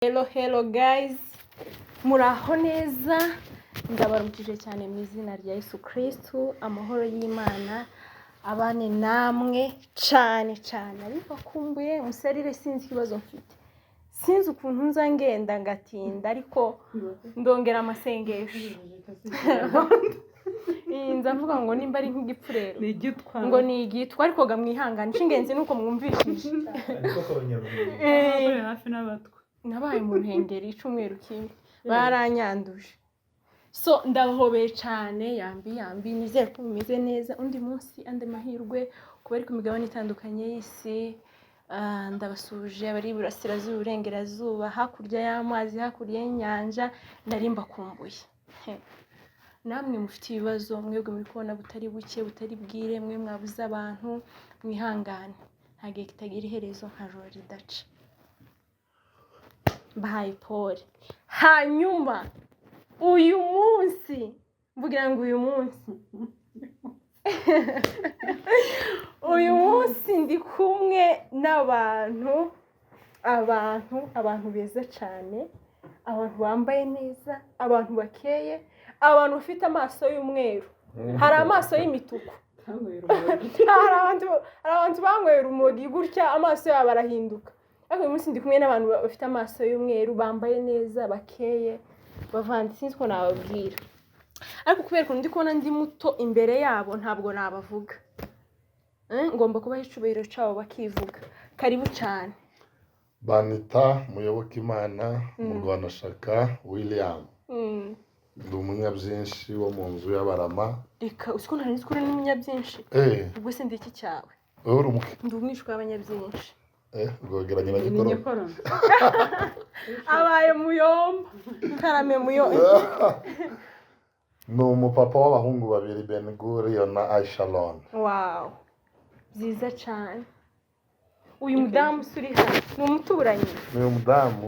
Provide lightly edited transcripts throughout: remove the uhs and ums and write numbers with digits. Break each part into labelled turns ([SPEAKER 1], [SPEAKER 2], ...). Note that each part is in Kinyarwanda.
[SPEAKER 1] Hello guys, muraho neza, ndabarukije cyane mu izina rya Yesu Kristo, amahoro y'Imana abane namwe cyane ariko kumbuye muserire, sinzi ikibazo mfite, sinzi ukuntu nzangenda ngatinda, ariko ndongera amasengesho nzavuga ngo nimba ari nk'igipfurero ngo ni igitwa, ariko gamwihangane, cy'ingenzi nuko mwumvishije
[SPEAKER 2] ariko konyabwira
[SPEAKER 3] hafi n'abatwa
[SPEAKER 1] nabaye mu ruhengeri icumweru kimwe baranyanduje, so ndabahobeye cyane, yambi nizere ko mumeze neza. Undi munsi ande mahirwe kuba ari ku migabane itandukanye y'isi, ndabasuje abari iburasirazuba, uburengerazuba, hakurya y'amazi, hakurya y'inyanja, narimba kumbuye. Namwe mufite ibibazo, mwebwe muri kubona butari buke butari bwire, mwe mwabuze abantu, mwihangane, nta gihe kitagira iherezo, nka joro ridaca. Bahaye Paul. Hanyuma uyu munsi mvugira ngo uyu munsi ndi kumwe n'abantu beza cyane, abantu bambaye neza, abantu bakeye, abantu bafite amaso y'umweru, hari amaso y'imituku, hari abantu banyweye urumogi gutya amaso yabo arahinduka. Ariko uyu munsi ndi kumwe n'abantu bafite amaso y'umweru, bambaye neza, bakeye, bavandi, sinzi ko nababwira, ariko kubera ko ndi kubona ndi muto imbere yabo ntabwo nabavuga, ngomba kubaha icubahiro cyabo bakivuga. Karibu cyane.
[SPEAKER 2] Banita Muyobokamana Murwanashyaka William, ndi umunyabyinshi wo mu nzu y'abarama.
[SPEAKER 1] Reka usiko ntari nzi ko uri n'umunyabyinshi, ubwo se ndi iki cyawe?
[SPEAKER 2] Uri umuke?
[SPEAKER 1] Ndi umwishwa w'abanyabyinshi.
[SPEAKER 2] Rwogeranye na Gikoro
[SPEAKER 1] abaye Muyomba, Karame Muyomba.
[SPEAKER 2] Ni umupapa w'abahungu babiri, Beniguriyo na Aishalon.
[SPEAKER 1] Wow, byiza cyane. Uyu mudamu suri hano ni umuturanyi?
[SPEAKER 2] Ni umudamu,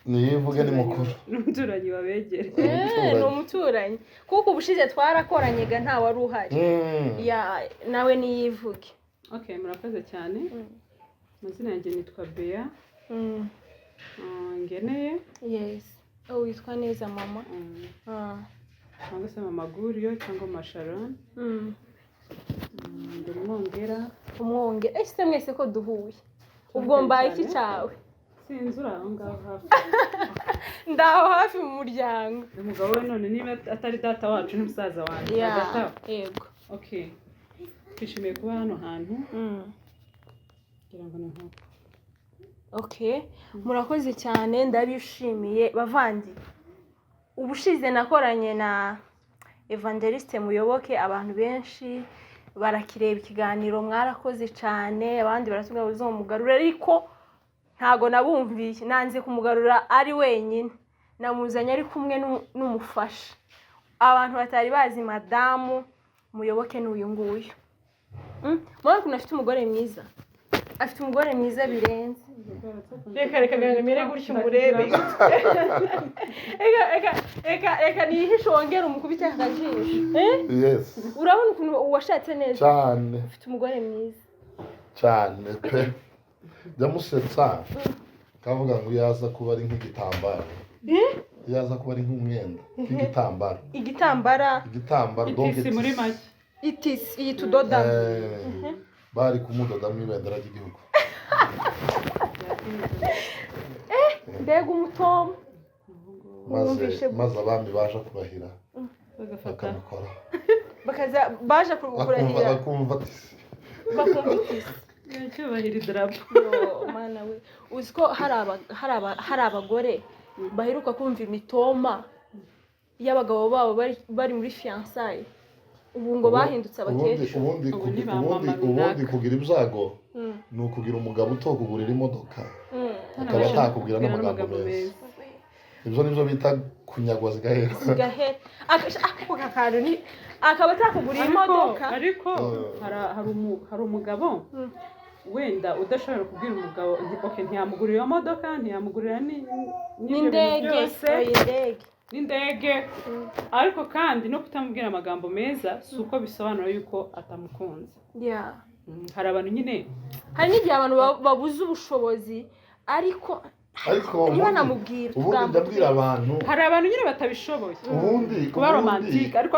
[SPEAKER 2] niyivuge ni mukuru,
[SPEAKER 3] n'umuturanyi wabegere.
[SPEAKER 1] Ni umuturanyi, kuko ubushize twarakoranyega nta wari uhari. Nawe niyivuge.
[SPEAKER 3] Okay, murakoze cyane. Amazina yanjye nitwa Bea. Ngeneye.
[SPEAKER 1] Yes. Witwa neza mama?
[SPEAKER 3] Cyangwa se Mama Guriyo cyangwa Masharon. Ndi umwongera.
[SPEAKER 1] Ese mwese ko duhuye? Ubwo mbaye iki cyawe?
[SPEAKER 3] Sinzi, uri aho ngaho hafi.
[SPEAKER 1] Ndaho hafi mu muryango.
[SPEAKER 3] Umugabo we none niba atari data wacu n'umusaza wanjye.
[SPEAKER 1] Yego.
[SPEAKER 3] Okay. Twishimiye kuba hano hantu. Ngira ngo ni nk'uko.
[SPEAKER 1] Okay. Murakoze cyane, ndabishimiye bavandi. Ubushize nakoranye na Evangeliste Muyoboke, abantu benshi barakireba ikiganiro, mwarakoze cyane, abandi barasubiza ngo uzomugarura, ariko ntago nabumviye, nanze kumugarura ari wenyine, namuzanye ari kumwe n'umufasha. Abantu batari bazi Madamu Muyoboke n'uyu nguyu. Mwana kuna afite umugore mwiza, afite umugore mwiza birenze. Reka gangamire gutyo umurebe. Eka nihisho wongera umukubite akajisho.
[SPEAKER 2] Yes.
[SPEAKER 1] Urabona ukuntu uwashatse neza
[SPEAKER 2] cyane,
[SPEAKER 1] afite umugore mwiza
[SPEAKER 2] cyane pe. Byamusetsa kavuga ngo yaza kuba ari nk'igitambaro, yaza kuba ari nk'umwenda nk'igitambaro, igitambaro
[SPEAKER 3] donc muri make
[SPEAKER 1] itisi iyi tudoda
[SPEAKER 2] bari kumudoda mu ibendera ry'igihugu.
[SPEAKER 1] Mbega umutomo
[SPEAKER 2] maze abami baje kurahira bakamukora,
[SPEAKER 1] bakaza baje kurahira
[SPEAKER 2] bakumva
[SPEAKER 1] itisi
[SPEAKER 3] cyubahira idarapo.
[SPEAKER 1] Mana we, uziko hari abagore baheruka kumva imitoma y'abagabo babo bari muri fiançailles, ubu ngo bahindutse abakesha.
[SPEAKER 2] ubundi kugira ibyago ni ukugira umugabo utokugurira imodoka, akaba atakubwira n'amagambo meza. Ibyo nibyo bita kunyagwa zigahera.
[SPEAKER 1] Akaba atakugurira imodoka,
[SPEAKER 3] ariko hari umugabo wenda udashobora kubwira umugabo okay, ntiyamugurira iyo modoka, ntiyamugurira n'indege, ariko kandi no kutamubwira amagambo meza si uko bisobanura yuko atamukunze. Hari abantu nyine,
[SPEAKER 1] hari n'igihe abantu babuze ubushobozi ariko
[SPEAKER 2] niba
[SPEAKER 1] namubwira
[SPEAKER 2] ubundi ndabwira abantu
[SPEAKER 3] hari abantu nyine batabishoboye kuba romantike ariko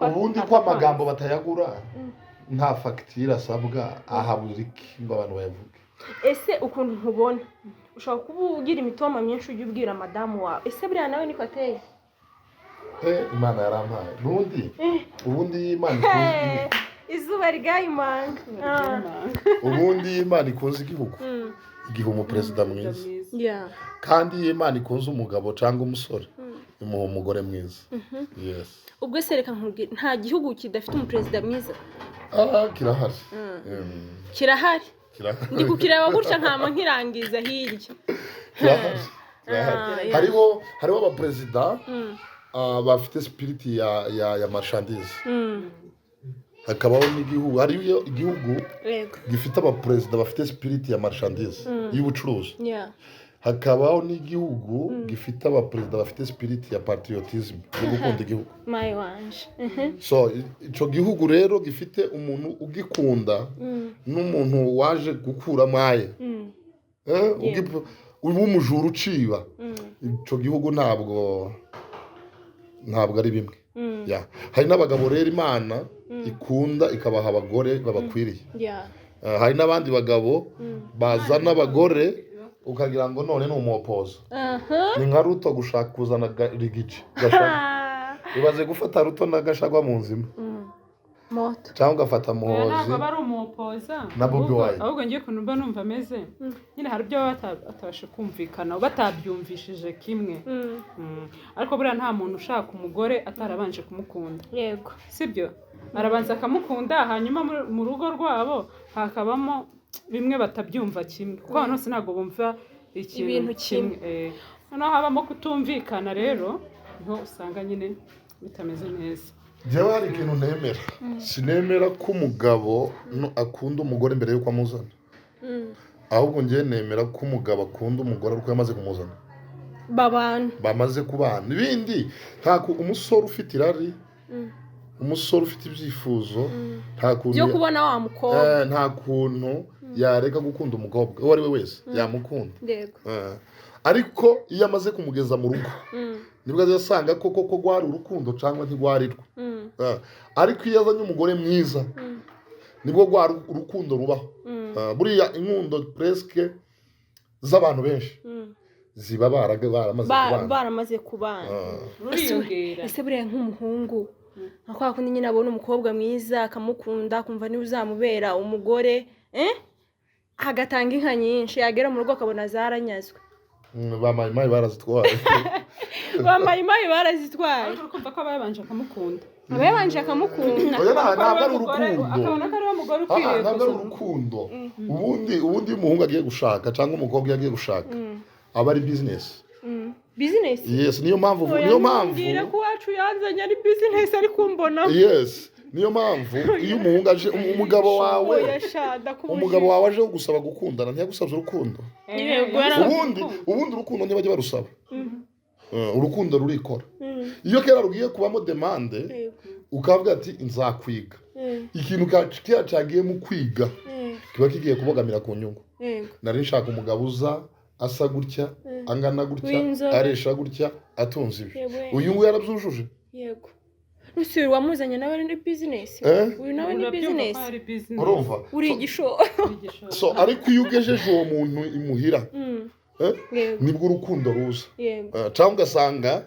[SPEAKER 2] ubundi ko amagambo batayagura nta fagitire asabwa ahabura iki ngo abantu bayavuge.
[SPEAKER 1] Ese ukuntu nkubona ushobora kuba ugira imitoma myinshi ujya ubwira madamu wawe, ese buriya nawe niko ateye?
[SPEAKER 2] Imana yarampaye ubundi Imana ikoze
[SPEAKER 1] izuba ryayimanga.
[SPEAKER 2] ubundi Imana ikoze igihugu igihe umuperezida mwiza, kandi iyo Imana ikoze umugabo cyangwa umusore imuha umugore mwiza.
[SPEAKER 1] ubwo se reka nkubwire, nta gihugu kidafite umuperezida mwiza?
[SPEAKER 2] kirahari.
[SPEAKER 1] kirahari ndi kukireba gutya nkama nkirangiza hirya.
[SPEAKER 2] hariho abaperezida bafite spiriti ya marchandise, hakabaho n'igihugu, hariyo igihugu gifite abaperezida bafite spiriti ya marchandise y'ubucuruzi, hakabaho n'igihugu gifite abaperezida bafite spiriti ya patriotism yo gukunda igihugu. So icyo gihugu rero gifite umuntu ugikunda n'umuntu waje gukuramo aye w'umujura uciba, icyo gihugu ntabwo ari bimwe. hari n'abagabo rero Imana ikunda ikabaha abagore babakwiriye. hari n'abandi bagabo bazana abagore ukagira ngo none ni umupoza. ni nka Ruto gushaka kuzana Rigici ibaze gufata Ruto n'agashagwa mu nzima
[SPEAKER 1] moto
[SPEAKER 2] cyangwa ugafata Muhozi.
[SPEAKER 3] ntabwo bari umupoza
[SPEAKER 2] na Bobi Wine,
[SPEAKER 3] ahubwo ngiye kunumva numva ameze nyine hari ibyo batabasha kumvikana batabyumvishije kimwe. ariko buriya nta muntu ushaka umugore atarabanje kumukunda.
[SPEAKER 1] yego
[SPEAKER 3] sibyo, arabanza akamukunda hanyuma mu rugo rwabo hakabamo bimwe batabyumva kimwe kuko abantu bose ntabwo bumva ikintu kimwe. noneho habamo kutumvikana, rero niho usanga nyine bitameze neza.
[SPEAKER 2] njyewe hari ikintu ntemera, sinemera ko umugabo akunda umugore mbere y'uko amuzana, ahubwo njyewe nemera ko umugabo akunda umugore ariko yamaze kumuzana, bamaze kubana. ibindi ntabwo umusore ufite irari, umusore ufite ibyifuzo
[SPEAKER 1] byo kubona wa mukobwa,
[SPEAKER 2] nta kuntu yareka gukunda umukobwa uwo ari we wese yamukunda. ariko iyo amaze kumugeza mu rugo nibwo azasanga koko ko gwari urukundo cyangwa ntigwarirwa. ariko iyo azanye umugore mwiza nibwo gwari urukundo rubaho. buriya inkundo presque z'abantu benshi ziba
[SPEAKER 1] baramaze kubana. ese buriya nk'umuhungu nka kwa kundi nyine abona umukobwa mwiza akamukunda akumva niba uzamubera umugore, agatanga inka nyinshi, yagera mu rugo akabona zaranyazwe.
[SPEAKER 2] bamayimayi barazitwaye
[SPEAKER 1] bamayimayi barazitwaye,
[SPEAKER 3] kumva ko abayabanje akamukunda,
[SPEAKER 1] abayabanje akamukunda
[SPEAKER 2] ntabwo ari urukundo,
[SPEAKER 3] akabona ko ari we mugore ukwiriye
[SPEAKER 2] ntabwo ari urukundo. ubundi iyo umuhungu agiye gushaka cyangwa umukobwa agiye gushaka aba ari bizinesi.
[SPEAKER 1] Yes,
[SPEAKER 2] niyo mpamvu
[SPEAKER 1] mbwira ko wacu yanzanye ari business ari kumbona.
[SPEAKER 2] Yes, niyo mpamvu iyo umuhungu aje umugabo wawe aje gusaba gukundana ntiyagusabye urukundo. ubundi urukundo ntibajya barusaba. urukundo rurikora. iyo kera rugiye kubamo demande ukavuga ati nzakwiga, ikintu cyagiye mu kwiga kiba kigiye kubogamira ku nyungu. nari nshaka umugabo uza asa gutya, angana gutya, aresha gutya, atunze ibi. uyu nguyu yarabyujuje.
[SPEAKER 1] yego. Rusiri wamuzanye nawe ni business. Uyu nawe ni business.
[SPEAKER 2] Urumva?
[SPEAKER 1] Uri igishoro.
[SPEAKER 2] So ariko iyo ugejeje uwo muntu imuhira, nibwo urukundo ruza. Cyangwa ugasanga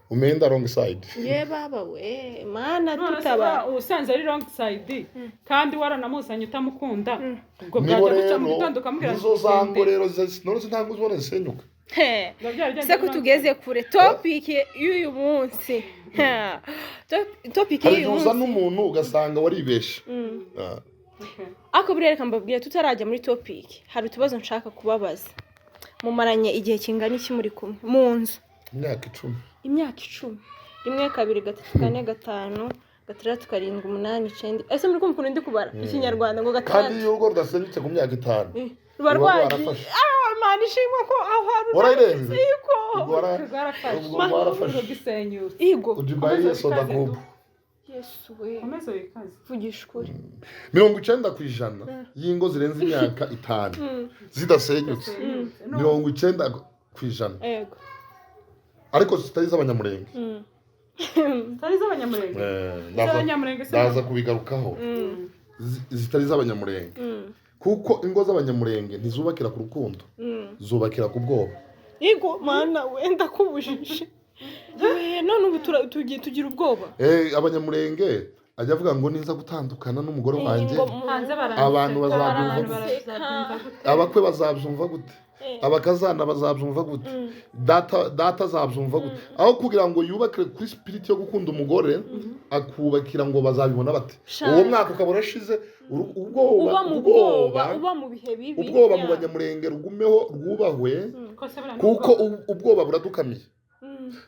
[SPEAKER 2] umenda wrong side.
[SPEAKER 1] Baba we mana tutaba
[SPEAKER 3] usanze ari wrong side kandi waranamuzanye utamukunda, ubwo bwajya guca mu gitondo kamubwira
[SPEAKER 2] izo zango rero none ntango uzone senyuka.
[SPEAKER 1] Se kutugeze kure topic y'uyu munsi. Topic y'uyu munsi
[SPEAKER 2] n'umuntu ugasanga waribeshe.
[SPEAKER 1] Ako burereka mbabwira tutarajya muri topic, hari utubazo nshaka kubabaza. Mumaranye igihe kingana iki muri kumwe mu nzu? Imyaka 10. 1 2 3 4 5 6 7 8 9 ese muri kumukunda ndi kubara ikinyarwanda ngo gatatu.
[SPEAKER 2] Kandi iyo urugo rudasenyutse ku myaka 5
[SPEAKER 1] rubarwaje Imana ishimwe ko aho
[SPEAKER 2] wararenze
[SPEAKER 3] ubwo warafashe gisenyutse.
[SPEAKER 1] Igo
[SPEAKER 2] ujibaye soda group
[SPEAKER 1] Yesu we
[SPEAKER 3] komeza wikaze
[SPEAKER 1] vugisha ukuri
[SPEAKER 2] 90% y'ingo zirenze imyaka 5 zidasenyutse 90%.
[SPEAKER 1] yego
[SPEAKER 2] ariko zitari z'abanyamurenge
[SPEAKER 3] zitari z'abanyamurenge
[SPEAKER 2] ndaza kubigarukaho zitari z'abanyamurenge kuko ingo z'abanyamurenge ntizubakira ku rukundo zubakira ku bwoba.
[SPEAKER 1] yego mana wenda kubujije none ubu tugira ubwoba.
[SPEAKER 2] Abanyamurenge ajya avuga ngo niza gutandukana n'umugore wanjye abantu bazabyumva gute, abakwe bazabyumva gute, abakazana bazabyumva gute, data azabyumva gute, aho kugira ngo yubakire kuri spirit yo gukunda umugore akubakira ngo bazabibona bate. Uwo mwaka ukaba urashize uba
[SPEAKER 1] mu bihe bibi,
[SPEAKER 2] ubwoba mu banyamurenge rugumeho rwubahwe kuko ubwoba buradukamiye.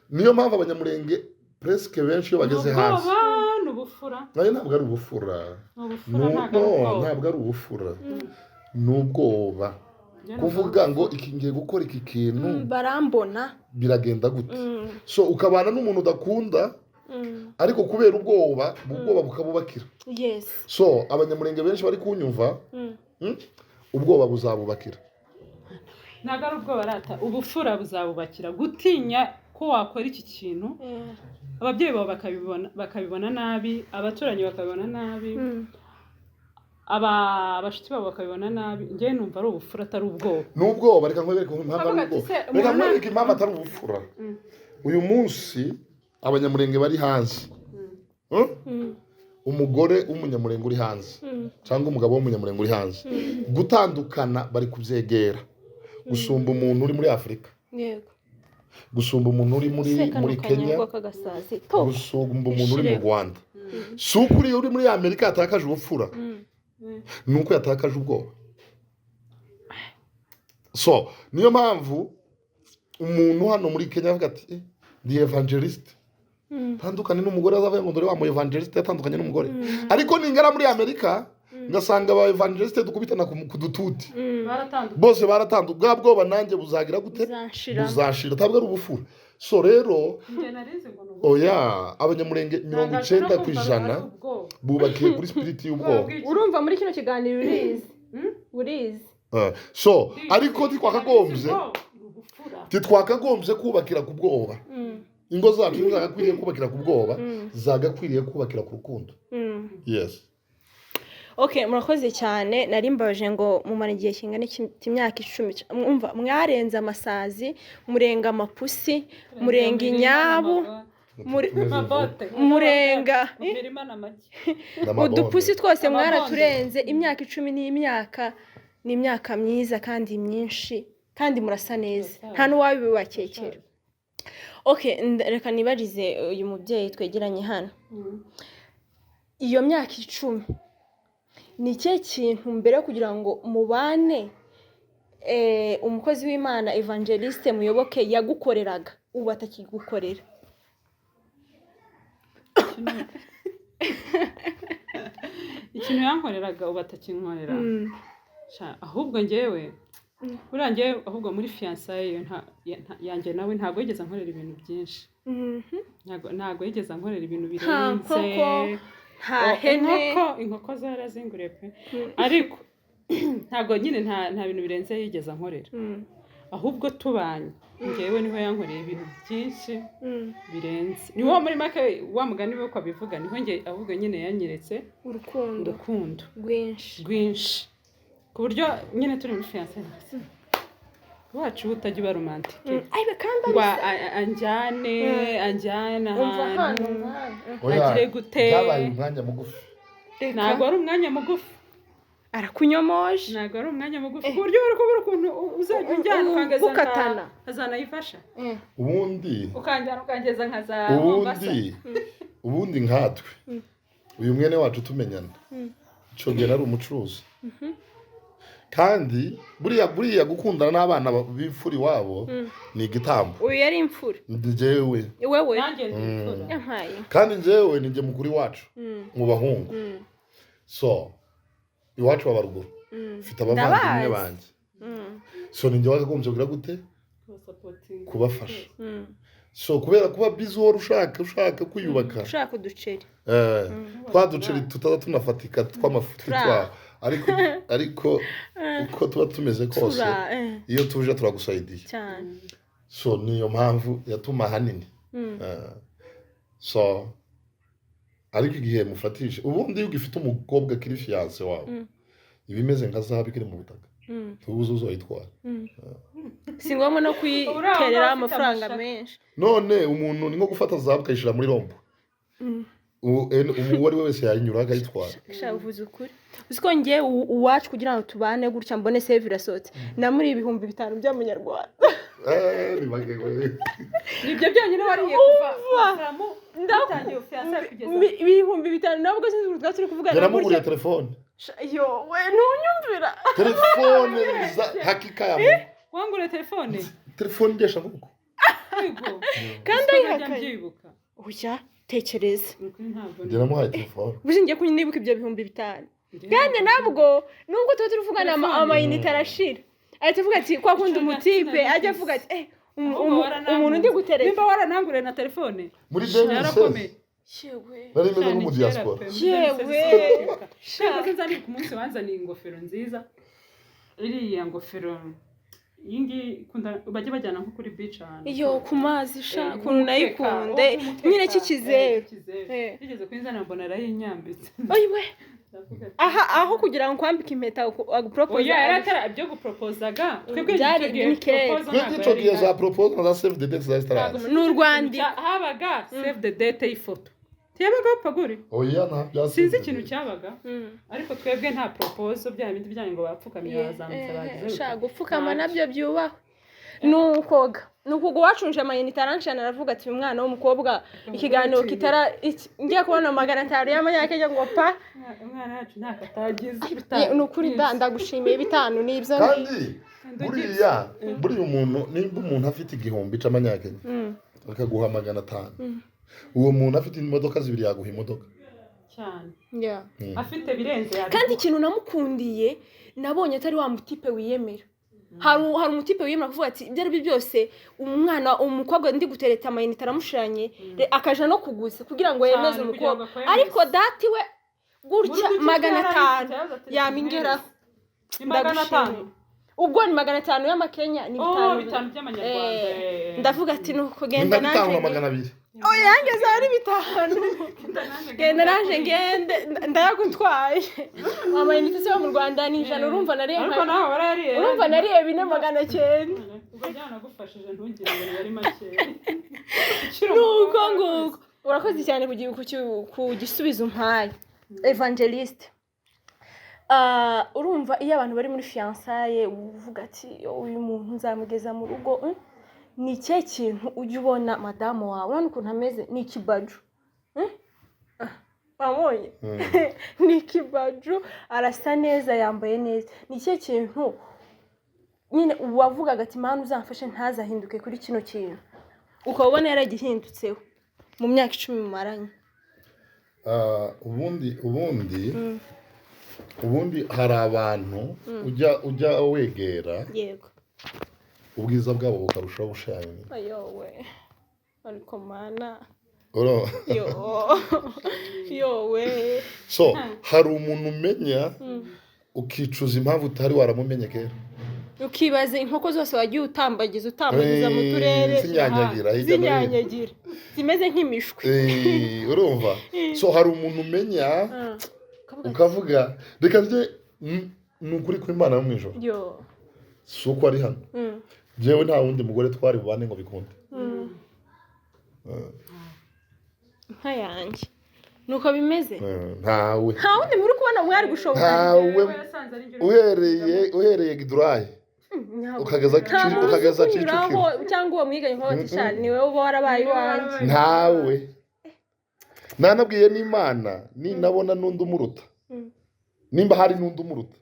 [SPEAKER 2] Niyo mpamvu abanyamurenge presque benshi iyo bageze hasi ntabwo ari ubufura, ntabwo ari ubufura, ni ubwoba. Kuvuga ngo iki ngiye gukora iki kintu
[SPEAKER 1] barambona
[SPEAKER 2] biragenda gute, so ukabana n'umuntu udakunda ariko kubera ubwoba bukabubakira. So abanyamurenge benshi bari kunyumva ubwoba buzabubakira.
[SPEAKER 3] Ntabwo ari ubwoba rata, ubufura buzabubakira. Gutinya ko wakora iki kintu ababyeyi bawe bakabibona nabi, abaturanyi bakabibona nabi, abashitsi babo bakabibona nabi. Njye numva ari ubufura atari ubwoba.
[SPEAKER 2] N'ubwoba reka nkwereke impamvu atari ubufura. Uyu munsi abanyamurenge bari hanze, umugore w'umunyamurenge uri hanze cyangwa umugabo w'umunyamurenge uri hanze, gutandukana bari kubyegera gusumba umuntu uri muri Afurika, gusumba umuntu uri muri Kenya, gusumba umuntu uri mu Rwanda. Si ukuri uri muri Amerika yatakaje ubupfura, nuko yatakaje ubwoba. So niyo mpamvu umuntu hano muri Kenya avuga ati ndi evangelist, tandukanye n'umugore azavuga ngo ndore wa mu evangelist yatandukanye n'umugore. Ariko ningara muri Amerika ngasanga aba evangelist dukubitana ku dututi bose baratandukanye. Bwa bwoba nanjye buzagira gute, buzashira. Ntabwo ari ubufura. So rero abanyamurenge 90% bubakiye kuri spirit y'ubwoba.
[SPEAKER 1] Urumva muri kino kiganiro urizi
[SPEAKER 2] so ariko titwakagombye kubakira ku bwoba. Ingo zacu zagakwiriye kubakira ku bwoba, zagakwiriye kubakira ku rukundo. Yes.
[SPEAKER 1] Okay, murakoze cyane. Nari mbaje ngo mumara igihe kingana imyaka 10. Mwumva mwarenza amasazi, murenga amapusi, murenga inyabu, murenga udupusi twose mwaraturenze. Imyaka 10 ni imyaka myiza kandi myinshi, kandi murasa neza, nta n'uwabibakekera. Okay, reka nibarize uyu mubyeyi twegeranye hano, iyo myaka 10 ni cye kintu mbere kugira ngo mubane umukozi w'Imana evangeliste Muyoboke yagukoreraga ubu atakigukorera?
[SPEAKER 3] Ikintu yankoreraga ubu atakinkorera, ahubwo njyewe ahubwo muri fiançailles yanjye nawe ntabwo yigeze ankorera ibintu byinshi. Ntabwo yigeze ankorera ibintu birenze. Inkoko zarazinguriye pe, ariko ntabwo nyine nta bintu birenze yigeze ankorera. Ahubwo tubanye njyewe niho yankoreye ibintu byinshi birenze. Niwo muri make wa mugani we ko abivuga, niho njye ahubwo nyine yanyeretse urukundo rwinshi ku buryo nyine turi muri fiançailles wacu utajya uba romantike anjyana ahantu agire gute.
[SPEAKER 2] Byabaye umwanya mugufi.
[SPEAKER 3] Ntabwo ari umwanya mugufi,
[SPEAKER 1] arakunyomoje.
[SPEAKER 3] Ntabwo ari umwanya mugufi ku buryo bari kubura ukuntu uzajya unjyana ukangeza azanayifasha,
[SPEAKER 2] ubundi
[SPEAKER 3] ukanjyana ukangeza nkaza Mombasa. Ubundi nkatwe uyu mwene wacu tumenyana cyo gihe ari umucuruzi, kandi buriya gukundana n'abana b'imfuri wabo ni igitambo.
[SPEAKER 1] Uyu yari imfuri
[SPEAKER 2] njyewe,
[SPEAKER 1] wewe
[SPEAKER 2] kandi njyewe ni njye mukuru wacu mu bahungu. So iwacu baba ruguru mfite abavandimwe banjye, so ni njye wakagombye kugira gute kubafasha so kubera kuba busy wari ushaka kwiyubaka
[SPEAKER 1] ushaka uduceri
[SPEAKER 2] twa duceri tutaza tunafatika tw'amafuti twa ariko uko tuba tumeze kose iyo tuje turagusaidiye
[SPEAKER 1] cyane
[SPEAKER 2] so niyo mpamvu yatuma hanini so ariko igihe mufatisha ubundi iyo ugifite umukobwa kiri fiance wawe ibimeze nka zahabu kiri mu butaka tubuze uzoyitwara
[SPEAKER 1] si ngombwa no kwiterera amafaranga menshi
[SPEAKER 2] none umuntu ni nko gufata zahabu akayishyira muri rombo uwo ari we wese yayinyura akayitwara
[SPEAKER 1] shaka uvuze ukuri uzi ko ngiye uwacu kugira ngo tubane gutya mbone save irasohotse na muri 5,000 by'amanyarwanda
[SPEAKER 3] nibyo byonyine wariye kuva ndatangiye fiance kugeza
[SPEAKER 1] 5,000 nabwo sinzi urwo turi kuvugana
[SPEAKER 2] yaramuguriye telefone
[SPEAKER 1] yo we ntunyumvira
[SPEAKER 2] telefone hakika yamu
[SPEAKER 3] wangure telefone
[SPEAKER 2] ngesha nguko
[SPEAKER 1] kandi ayihakaye uya tekereza
[SPEAKER 2] ngira muhaye telefone
[SPEAKER 1] bushingiye ko nibuka ibyo 5,000 kandi nabwo nubwo tuba turuvugana amayinite arashira ahita avuga ati kwa kundi umutipe ajya avuga ati umuntu ndi gutereka
[SPEAKER 3] nimba waranangure na telefone
[SPEAKER 2] muri 2016
[SPEAKER 1] yewe
[SPEAKER 2] nari meze nko mu diaspora
[SPEAKER 1] yewe
[SPEAKER 3] shaka nzani ku munsi wanzaniye ingofero nziza iriya ngofero yingi kunda bajye bajyana nko kuri beach ahantu
[SPEAKER 1] iyo ku mazi sha kuntu nayikunde nyine kikizeru
[SPEAKER 3] yigeze kwinzana mbona arayinyambitse
[SPEAKER 1] oyiwe aho kugira ngo kwambika impeta agupropose
[SPEAKER 3] oya yaratara ibyo guproposaga twebwe
[SPEAKER 2] icyo gihe za propose na za save the date za stars
[SPEAKER 1] n'urwandiko
[SPEAKER 3] habaga save the date y'ifoto tiyabaga pagure
[SPEAKER 2] oya nta byasi
[SPEAKER 3] sinzi ikintu cyabaga ariko twebwe nta proposal bya bindi byanyu ngo bapfukamye bazamutse bagize
[SPEAKER 1] shaka gupfukama nabyo byubahwe nuko wacunje amayinite aranshana aravuga ati umwana w'umukobwa ikiganiro kitara ngiye kubona 500 y'amanyakenya ngo pa
[SPEAKER 3] umwana yacu ntakatagize
[SPEAKER 1] nukuri ndagushimiye 5 nibyo
[SPEAKER 2] kandi buriya umuntu nimba umuntu afite igihumbi c'amanyakenya akaguha 500 uwo muntu afite imodoka zibiri yaguha imodoka
[SPEAKER 3] cyane afite birenze
[SPEAKER 1] kandi ikintu namukundiye nabonye atari wa mutipe wiyemera hari umutipe wiyemera kuvuga ati ibyo ari byose umukobwa ndi gutereta amayinite aramushiranye akaja no kuguza kugira ngo yemeze umukobwa ariko dati we gutya 500 yamingeraho
[SPEAKER 3] 500
[SPEAKER 1] ubwo ni 500 y'amakenya ni
[SPEAKER 3] 5 by'amanyarwanda
[SPEAKER 1] ndavuga ati nuko genda
[SPEAKER 2] nanjye
[SPEAKER 1] yangeze ari 5 genda naje ngende ndayagutwaye amayinite se mu Rwanda ni 100 urumva nariye
[SPEAKER 3] ariko naho barariye
[SPEAKER 1] urumva nariye 4,900
[SPEAKER 3] ubwo byanagufashije ntugire ngo yari make
[SPEAKER 1] nuko urakoze cyane ku gisubizo mpaye Evangeliste urumva iyo abantu bari muri fiançailles uvuga ati uyu muntu nzamugeza mu rugo ni cye kintu ujye ubona madamu wawe urabona ukuntu ameze ni ikibaju wabonye ni ikibaju arasa neza yambaye neza ni cye kintu nyine wavugaga ati mpamvu uzamfashe ntazahinduke kuri kino kintu ukabona yaragihindutseho mu myaka 10 mumaranye
[SPEAKER 2] ubundi hari abantu ujya wegera
[SPEAKER 1] yego
[SPEAKER 2] ubwiza bwabo bukarushaho gushanya
[SPEAKER 1] ayowe ariko mana yowe
[SPEAKER 2] so hari umuntu umenya ukicuza impamvu utari waramumenye kera
[SPEAKER 1] ukibaza inkoko zose wagiye utambagiza mu turere zinyanyagira zimeze nk'imishwi
[SPEAKER 2] urumva so hari umuntu umenya ukavuga reka ni ukuri kw'Imana yo mu ijoro si uko ari hano jewe nta wundi mugore twari bubane ngo bikunde
[SPEAKER 1] nka yanjye nuko bimeze
[SPEAKER 2] nta
[SPEAKER 1] wundi muri kubona mwari gushoboka
[SPEAKER 2] ntawe uhereye Gidurayi ukageza Kicukiro
[SPEAKER 1] cyangwa uwo mwiganye nko batishani niwe uba warabaye iwanjye
[SPEAKER 2] ntawe nanabwiye n'Imana ninabona n'undi umuruta nimba hari n'undi umuruta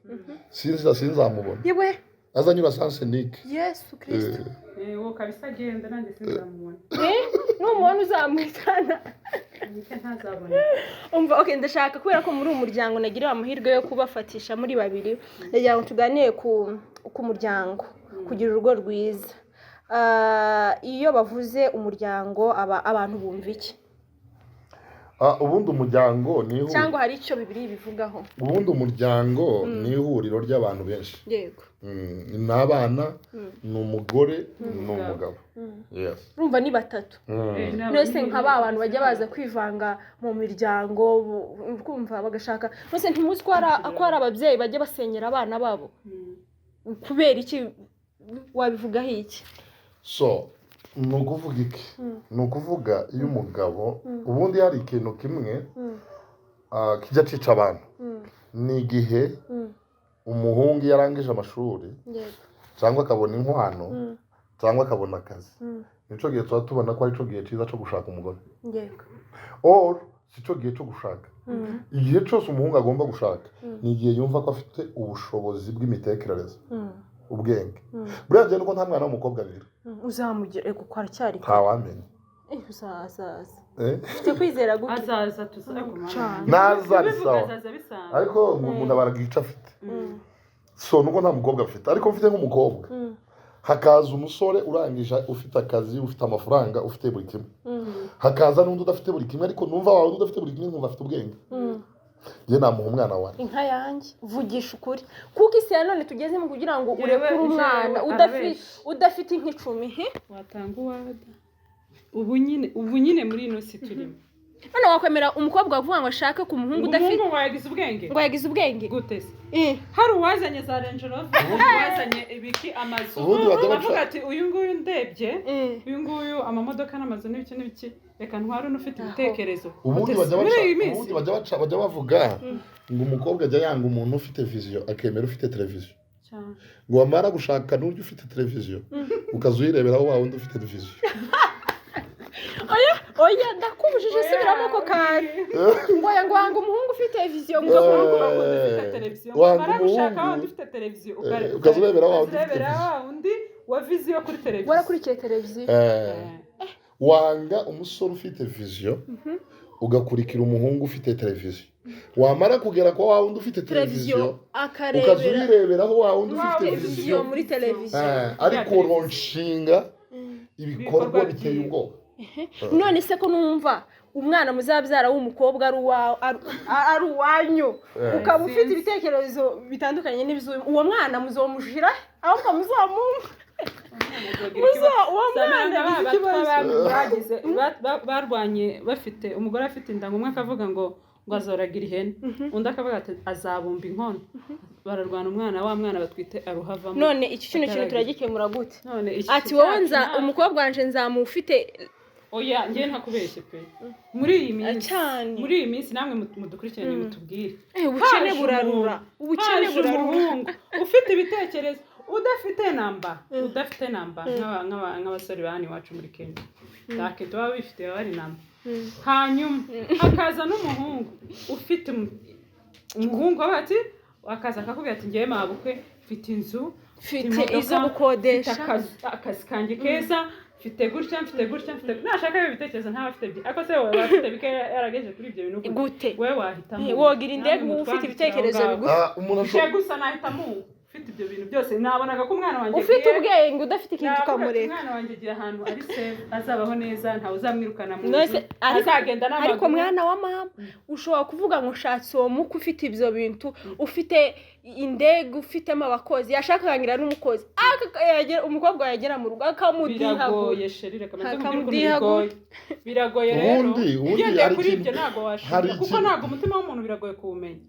[SPEAKER 2] sinzamubona
[SPEAKER 3] yewe
[SPEAKER 2] azanyura Sansenike
[SPEAKER 1] Yesu Kristo
[SPEAKER 3] uwo kabisa agenda nanjye sinzamubona
[SPEAKER 1] n'umuntu uzamwitana
[SPEAKER 3] ntazabona
[SPEAKER 1] umva okay ndashaka kubera ko muri umuryango nagiriwe amahirwe yo kubafatisha muri babiri ndagira ngo tuganire ku muryango kugira urugo rwiza iyo bavuze umuryango abantu bumva iki?
[SPEAKER 2] Ubundi umuryango ni
[SPEAKER 1] cyangwa hari icyo Bibiliya bivugaho?
[SPEAKER 2] Ubundi umuryango ni ihuriro ry'abantu benshi.
[SPEAKER 1] Yego.
[SPEAKER 2] Ni abana, ni umugore, ni umugabo.
[SPEAKER 1] Urumva ni batatu. Nose nk'aba abantu bajya baza kwivanga mu miryango kumva bagashaka. Nose ntimuzi ko ari ababyeyi bajya basenyera abana babo. Kubera iki wabivugaho iki?
[SPEAKER 2] So ni ukuvuga iki? Ni ukuvuga iyo umugabo ubundi hari ikintu kimwe kijya cica abantu. Ni igihe umuhungu yarangije amashuri cyangwa akabona inkwano cyangwa akabona akazi. Nico gihe tuba tubona ko ari cyo gihe cyiza cyo gushaka umugore. Or si cyo gihe cyo gushaka. Igihe cyose umuhungu agomba gushaka ni igihe yumva ko afite ubushobozi bw'imitekerereze, ubwenge. Buriya nuko nta mwana w'umukobwa rero
[SPEAKER 1] uzamugire gukora cyari
[SPEAKER 2] ntawamenya.
[SPEAKER 1] Uzaza ufite kwizera gute?
[SPEAKER 3] Azaza tuzagumana
[SPEAKER 2] naza sawa, ariko umuntu abaragica afite. So nuko nta mukobwa afite, ariko mfite nk'umukobwa hakaza umusore urangije ufite akazi, ufite amafaranga, ufite buri kimwe. Hakaza n'undi udafite buri kimwe, ariko numva wawe udafite buri kimwe nkumva afite ubwenge. Je namuha umwana wanjye
[SPEAKER 1] inka yanjye vugisha ukuri, kuko isi none tugezemo kugira ngo urekure umwana udafite nk'icumi
[SPEAKER 3] watanga uwada. Ubu nyine muri ino si turimo.
[SPEAKER 1] None wakwemera umukobwa wavuga ngo ashaka ku muhungu udafite
[SPEAKER 3] ngo yagize ubwenge?
[SPEAKER 1] Ngo yagize ubwenge
[SPEAKER 3] gute se? Hari uwazanye za Range Rover, uwazanye ibiki amazu. Bavuga ati uyu nguyu ndebye, uyu nguyu amamodoka n'amazu n'ibiki reka ntware n'ufite ibitekerezo.
[SPEAKER 2] Ubundi bajya bavuga ngo umukobwa ajya yanga umuntu ufite vision akemera ufite televiziyo. Ngo wamara gushaka n'uryo ufite televiziyo ukazuyireberaho wa wundi ufite televiziyo.
[SPEAKER 1] Oya ndakubujije subiramo ko kare ngo yanga umuhungu ufite vision ngo ufite televiziyo.
[SPEAKER 3] Wamara gushaka wundi ufite televiziyo
[SPEAKER 2] ukazureberaho
[SPEAKER 3] wa wundi wa vision kuri televiziyo.
[SPEAKER 1] Warakurikiye televiziyo.
[SPEAKER 2] Wanga umusore ufite vision ugakurikira umuhungu ufite televiziyo. Wamara kugera kwa wa wundi ufite televiziyo ukazuyireberaho wa wundi ufite televiziyo
[SPEAKER 1] muri televiziyo.
[SPEAKER 2] Ariko ronshinga ibikorwa biteye ubwoba.
[SPEAKER 1] None se ko numva umwana muzabyara w'umukobwa ari uwanyu ukaba ufite ibitekerezo bitandukanye n'ibizo, uwo mwana muzomushira ahubwo muzamumva uwo mwana
[SPEAKER 3] barwanye bafite umugore afite inda, umwe akavuga ngo azoragira ihene, undi akavuga ati azabumba inkono. Bararwana umwana wa mwana batwite aruhavamo.
[SPEAKER 1] None iki kintu turagikemura gute? Ati wowe umukobwa wanje nzamufite.
[SPEAKER 3] Oya ngiye ntakubeshye pe. Muri iyi minsi namwe mudukurikiranye mutubwire.
[SPEAKER 1] Ubukene burarura.
[SPEAKER 3] Ufite ibitekerezo udafite namba nk'abasore bani wacu muri Kenya. Take tuba bifite bari namba. Hanyuma hakaza n'umuhungu ufite umuhungu abati akaza akakubwira ati ngiye mabukwe mfite inzu,
[SPEAKER 1] mfite izo gukodesha,
[SPEAKER 3] akazi kanjye keza, mfite gutya nashaka ibitekerezo ntafite bye. Ako se wowe afite bike yarageje kuri ibyo bintu
[SPEAKER 1] gute?
[SPEAKER 3] Wewe wahitamo
[SPEAKER 1] wogira indege ufite ibitekerezo bigufi.
[SPEAKER 2] Umuntu
[SPEAKER 3] gusa nahitamo ufite ibyo bintu byose. Nabonaga ko umwana wanjye
[SPEAKER 1] ufite ubwenge udafite ikintu ukamureka.
[SPEAKER 3] Umwana wanjye agira ahantu ari safe, azabaho neza, ntawe uzamwirukana mu nzu, azagenda n'amaguru.
[SPEAKER 1] Ariko mwana wa mama ushobora kuvuga ngo nshatse uwo muko ufite ibyo bintu, ufite indege, ufitemo abakozi, yashaka kangira n'umukozi, umukobwa yagera mu rugo akamudihago. Biragoye
[SPEAKER 3] rero. Ugiye kuri ibyo ntago washaka kuko ntago umutima w'umuntu biragoye kuwumenya.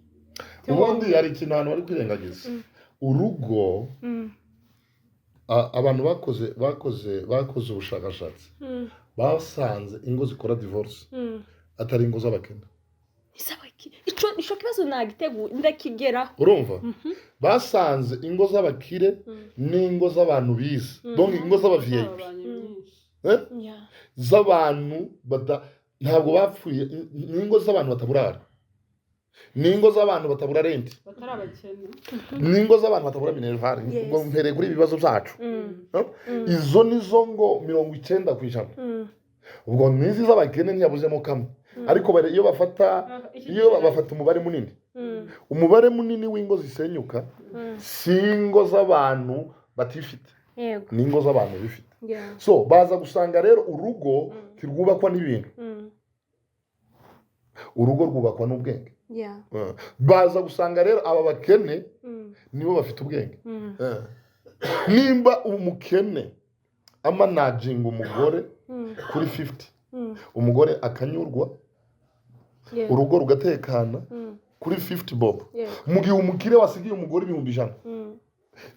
[SPEAKER 2] Ubundi hari ikintu abantu bari kwirengagiza. Urugo abantu bakoze ubushakashatsi basanze ingo zikora divorce atari ingo z'abakene.
[SPEAKER 1] Ico kibazo nagiteguye ndakigeraho.
[SPEAKER 2] Urumva? Basanze ingo z'abakire n'ingo z'abantu bize. Donc ingo z'aba VIP. Z'abantu ntabwo bapfuye, n'ingo z'abantu bataburara. Ningo z'abantu batabura renti.
[SPEAKER 3] Batarabakene.
[SPEAKER 2] Ningo z'abantu batabura minerval. Ubwo mpere kuri ibibazo byacu. Izo nizo ngo 90%. Ubwo nizi z'abakene ntiyabuzemo kamwe. Ariko iyo bafata umubare munini. Umubare munini w'ingo zisenyuka si ingo z'abantu batifite. n'ingo z'abantu bifite so baza gusanga rero urugo ntirwubakwa n'ibintu urugo rwubakwa n'ubwenge baza gusanga rero aba bakene nibo bafite ubwenge nimba umukene amanajinga umugore kuri 50 umugore akanyurwa urugo rugatekana kuri 50 bob mu gihe umukire wasigiye umugore 1,100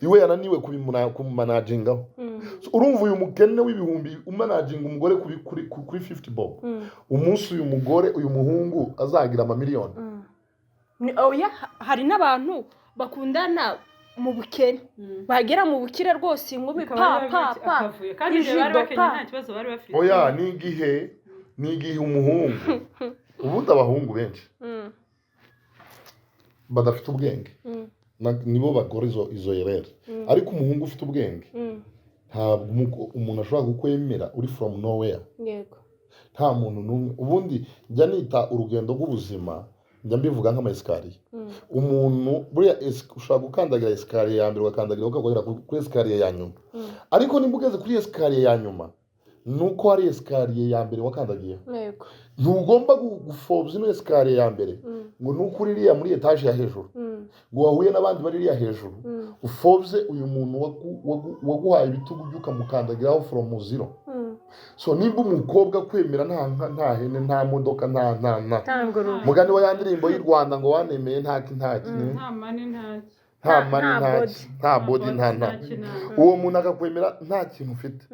[SPEAKER 2] iwe yananiwe kubimanajingaho urumva uyu mukene w'ibihumbi umanajinga umugore kuri 50 bob umunsi uyu mugore uyu muhungu azagira amamiliyoni
[SPEAKER 1] hari n'abantu bakundana mu bukene bagera mu bukire rwose inkubi
[SPEAKER 3] kandi bari bakenya nta kibazo bari bafite
[SPEAKER 2] oya ni igihe umuhungu ubundi abahungu benshi badafite ubwenge nibo bagora izo yerere ariko umuhungu ufite ubwenge ntabwo umuntu ashobora kukwemera uri from nowhere nta muntu n'umwe ubundi njya nita urugendo rw'ubuzima njya mbivuga nk'amayesikariye umuntu buriya ushobora gukandagira esikariye ya mbere ugakandagira ukagera kuri esikariye ya nyuma ariko nimba ugeze kuri esikariye ya nyuma nuko hari esikariye ya mbere wakandagiye ntugomba gufobya ino esikariye ya mbere ngo nuko uriya muri etaje ya hejuru ngo wahuye n'abandi bari iriya hejuru ufobye uyu muntu waguhaye ibitugu by'ukamukandagiraho from zero so nimba umukobwa kwemera nta hene nta modoka nta mugani wa ya ndirimbo y'u Rwanda ngo wanemeye nta body nta uwo muntu akakwemera nta kintu ufite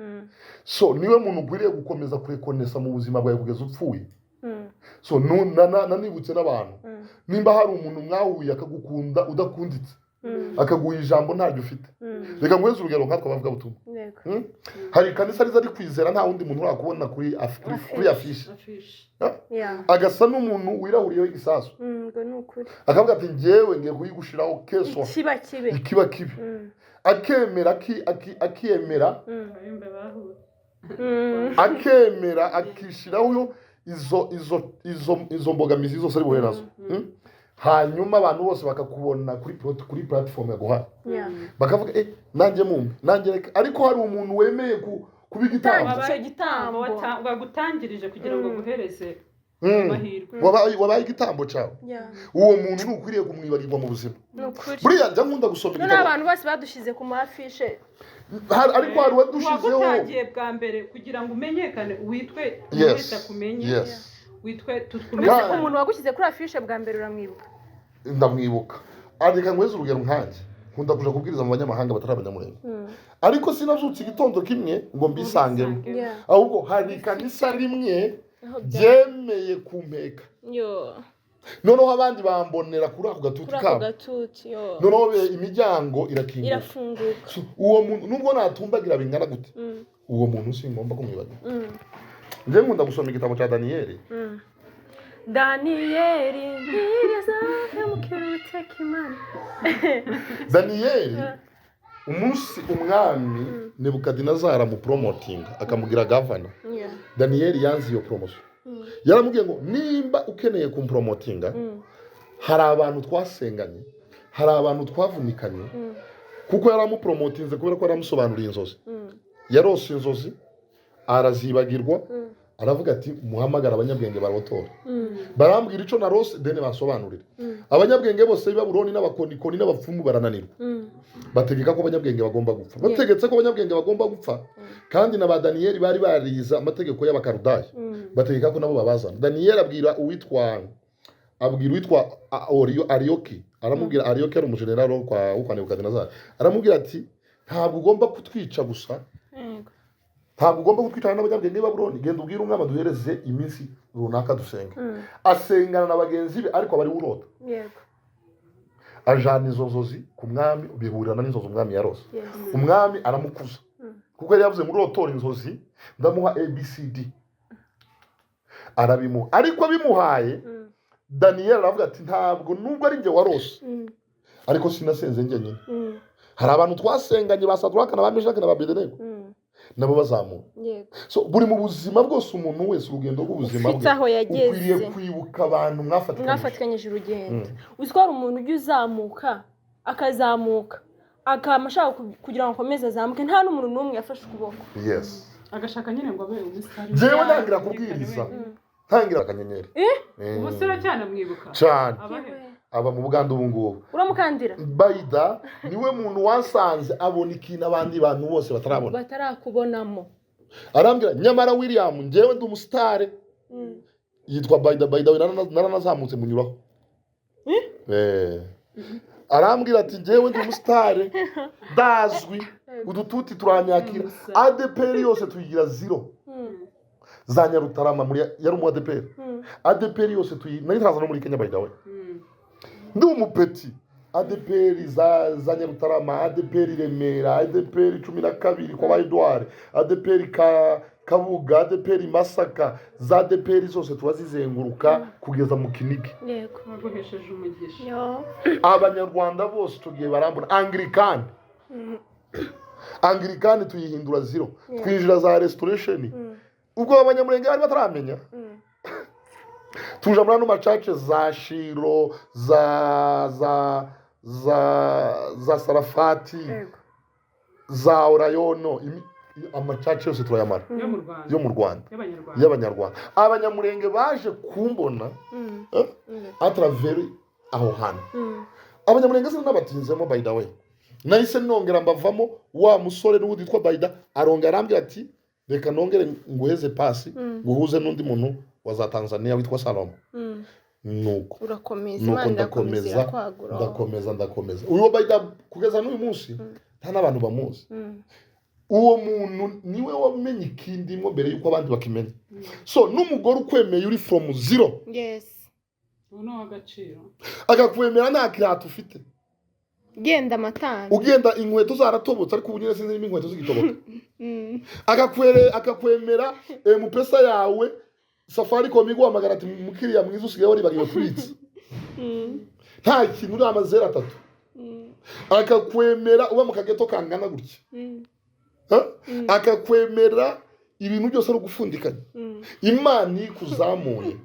[SPEAKER 2] so niwe muntu ukwiriye gukomeza kurekonesa mu buzima bwawe kugeza upfuye so nanibutse n'abantu nimba hari umuntu mwahuye akagukunda udakunditse akaguha ijambo ntaryo ufite reka nguheze urugero nkatwe bavuga butumwa hari kanisa riza ari kwizera nta wundi muntu urakubona kuri afishe agasa n'umuntu wirahuriyeho igisasu akavuga ati njyewe ngiye kuyigushiraho keso ikiba kibi akemera akishiraho izo mbogamizi zose ari buhe nazo hanyuma abantu bose bakakubona kuri platform yaguhaye bakavuga nanjye mumbe nanjye reka ariko hari umuntu wemeye kuba igitambo
[SPEAKER 3] bagutangirije kugira ngo guhereze amahirwe
[SPEAKER 2] wabaye igitambo cyawe uwo muntu ukwiriye kumwibagirwa mu buzima buriya njya nkunda gusoma
[SPEAKER 1] igitabo n'abantu bose badushize ku mafishe
[SPEAKER 2] ariko hari wadushizeho
[SPEAKER 3] wagutangiye bwa mbere kugira ngo umenyekane witwe wese akumenye witwe tukumeze
[SPEAKER 1] umuntu wagushyize kuri afishe bwa mbere uramwibuka
[SPEAKER 2] ndamwibuka ariko ngweze urugero nkanjye nkunda kuja kubwiriza mu banyamahanga batari abanyamurenge ariko sinavyutse igitondo kimwe ngo mbisangemo ahubwo hari kanisa rimwe byemeye kumpeka noneho abandi bambonera kuri ako gatuti kabo noneho imiryango irafunguka uwo muntu nubwo natumbagira bingana gute uwo muntu singomba kumwibagira nje nkunda gusoma igitabo cya Daniyeli Daniyeli umunsi umwami Nebukadinezari amupromotinga akamugira gavana Daniyeli yanze iyo promotion yaramubwiye ngo nimba ukeneye kumpromotinga hari abantu twasenganye hari abantu twavunikanye kuko yaramupromotinze kubera ko yaramusobanuriye inzozi yarose inzozi arazibagirwa aravuga ati muhamagara abanyabwenge barotora barambwira ico narose dene basobanurira abanyabwenge bose b'Ibabuloni n'abakonikoni n'abapfumu barananirwa bategeka ko abanyabwenge bagomba gupfa bategetse ko abanyabwenge bagomba gupfa kandi na ba Daniyeli bari bariza amategeko y'abakarudaya bategeka ko nabo babazana Daniyeli abwira uwitwa Ariyoki aramubwira Ariyoki ari umujenerali kwa Nebukadinezari aramubwira ati ntabwo ugomba kutwica gusa ntabwo ugomba gutwitana n'abanyabwenge b'Ibabuloni genda ubwire umwami aduhereze iminsi runaka dusenga asengana na bagenzi be ariko abari urota ajana izo nzozi ku mwami bihurirana n'inzozi umwami yarose umwami aramukuza kuko yari yavuze muri rotora inzozi ndamuha ABCD arabimuha ariko abimuhaye Daniyeli aravuga ati ntabwo nubwo ari njye warose ariko sinasenze njye nyine hari abantu twasenganye basaturaka na bameshaka na Abedenego nabo bazamuka so buri mu buzima bwose umuntu wese urugendo rw'ubuzima bwe ukwiriye kwibuka abantu mwafatikanyije
[SPEAKER 1] urugendo uziko hari umuntu ujya uzamuka akazamuka akamashaka kugira ngo akomeze azamuke nta n'umuntu n'umwe yafashe ukuboko.
[SPEAKER 2] Yes.
[SPEAKER 3] agashaka nyine ngo abe umusitari.
[SPEAKER 2] Jewe ntangira kubwiriza. Ntangira akanyenyeri.
[SPEAKER 3] Umusitari cyane mwibuka.
[SPEAKER 2] Cyane. Aba mu Buganda ubu ngubu.
[SPEAKER 1] Uramukandira?
[SPEAKER 2] Baida niwe muntu wansanze abona ikintu abandi bantu bose
[SPEAKER 1] batarakubonamo.
[SPEAKER 2] Arambwira nyamara William njyewe ndi umusitari. Yitwa Baida we naranazamutse munyuraho. Arambwira ati njyewe ndi umusitari ndazwi udututi turanyakira ADPR yose tuyigira 0 za Nyarutarama muri yari mu ADPR ADPR yose nari taraza no muri Kenya Baida we ndi umupeti ADPR za Nyarutarama ADPR Remera ADPR 12 kwa Edouard ADPR Kabuga ADPR Masaka za ADPR zose turazizenguruka kugeza mu Kinigi.
[SPEAKER 1] Yego
[SPEAKER 3] baguhesheje umugisha.
[SPEAKER 1] Yo
[SPEAKER 2] Abanyarwanda bose tugiye barambura Anglican tuyihindura 0 twinjira za restoration ubwo abanyamurenge bari bataramenya tuja muri no machache za Shiro za Sarafati za Orayono amachache yose turayamara yo mu Rwanda y'abanyarwanda abanyamurenge baje kumbona a travers aho hano abanyamurenge se n'abatinzemo Baida we nahise nongera mbavamo wa musore n'undi witwa Baida arongera arambwira ati reka nongere nguheze pasi guhuze n'undi muntu wa za Tanzania witwa Salomo. Nuko
[SPEAKER 1] urakomeza Imana
[SPEAKER 2] ndakomeza uyu Baida kugeza n'uyu munsi nta n'abantu bamuzi. Uwo muntu niwe wamenye ikindi mo mbere yuko abandi bakimenya. So n'umugore ukwemeye uri from 0.
[SPEAKER 1] Yes.
[SPEAKER 3] Uno wagaciro.
[SPEAKER 2] Akakwemera nta kiratu ufite.
[SPEAKER 1] Genda matana.
[SPEAKER 2] Ugenda inkweto zaratobotse ariko ubunyene sinzi inkweto zigitoboka. Akakwemera mu pesa yawe Safaricom igwamagara ati mukiriya mwiza usigaye wari bagiye kwitsa. Nta kintu uri amazera 3. Akakwemera uba mu kageto kangana gutya. Akakwemera ibintu byose ari gufundikanya. Imana ikuzamuye.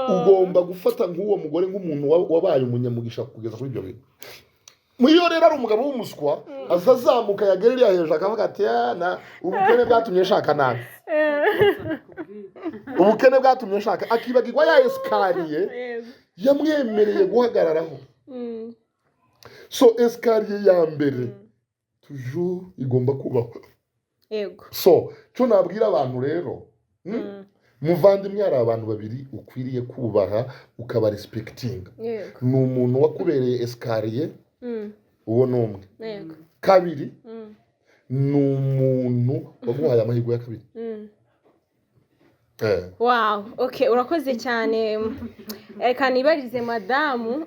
[SPEAKER 2] Ugomba gufata nk'uwo mugore nk'umuntu wabaye umunyamugisha kugeza kuri ibyo bintu. Muyo rero ari umugabo w'umuswa azazamuka yagerera hejuru akavuga ati na ubukene bwatumye nshaka nabi. Ubukene bwatumye nshaka akibagirwa ya escalier yamwemereye guhagararaho. So escalier ya mbere toujours igomba kubaho.
[SPEAKER 1] Yego.
[SPEAKER 2] So cyo nabwira abantu rero muvandimwe ari abantu babiri ukwiriye kubaha ukaba respecting.
[SPEAKER 1] Yego.
[SPEAKER 2] Ni umuntu wakubereye escalier uwo numwe.
[SPEAKER 1] Yego.
[SPEAKER 2] Kabiri ni umuntu waguhaye amahirwe ya kabiri.
[SPEAKER 1] Wow, okay, urakoze cyane. Reka nibarize madamu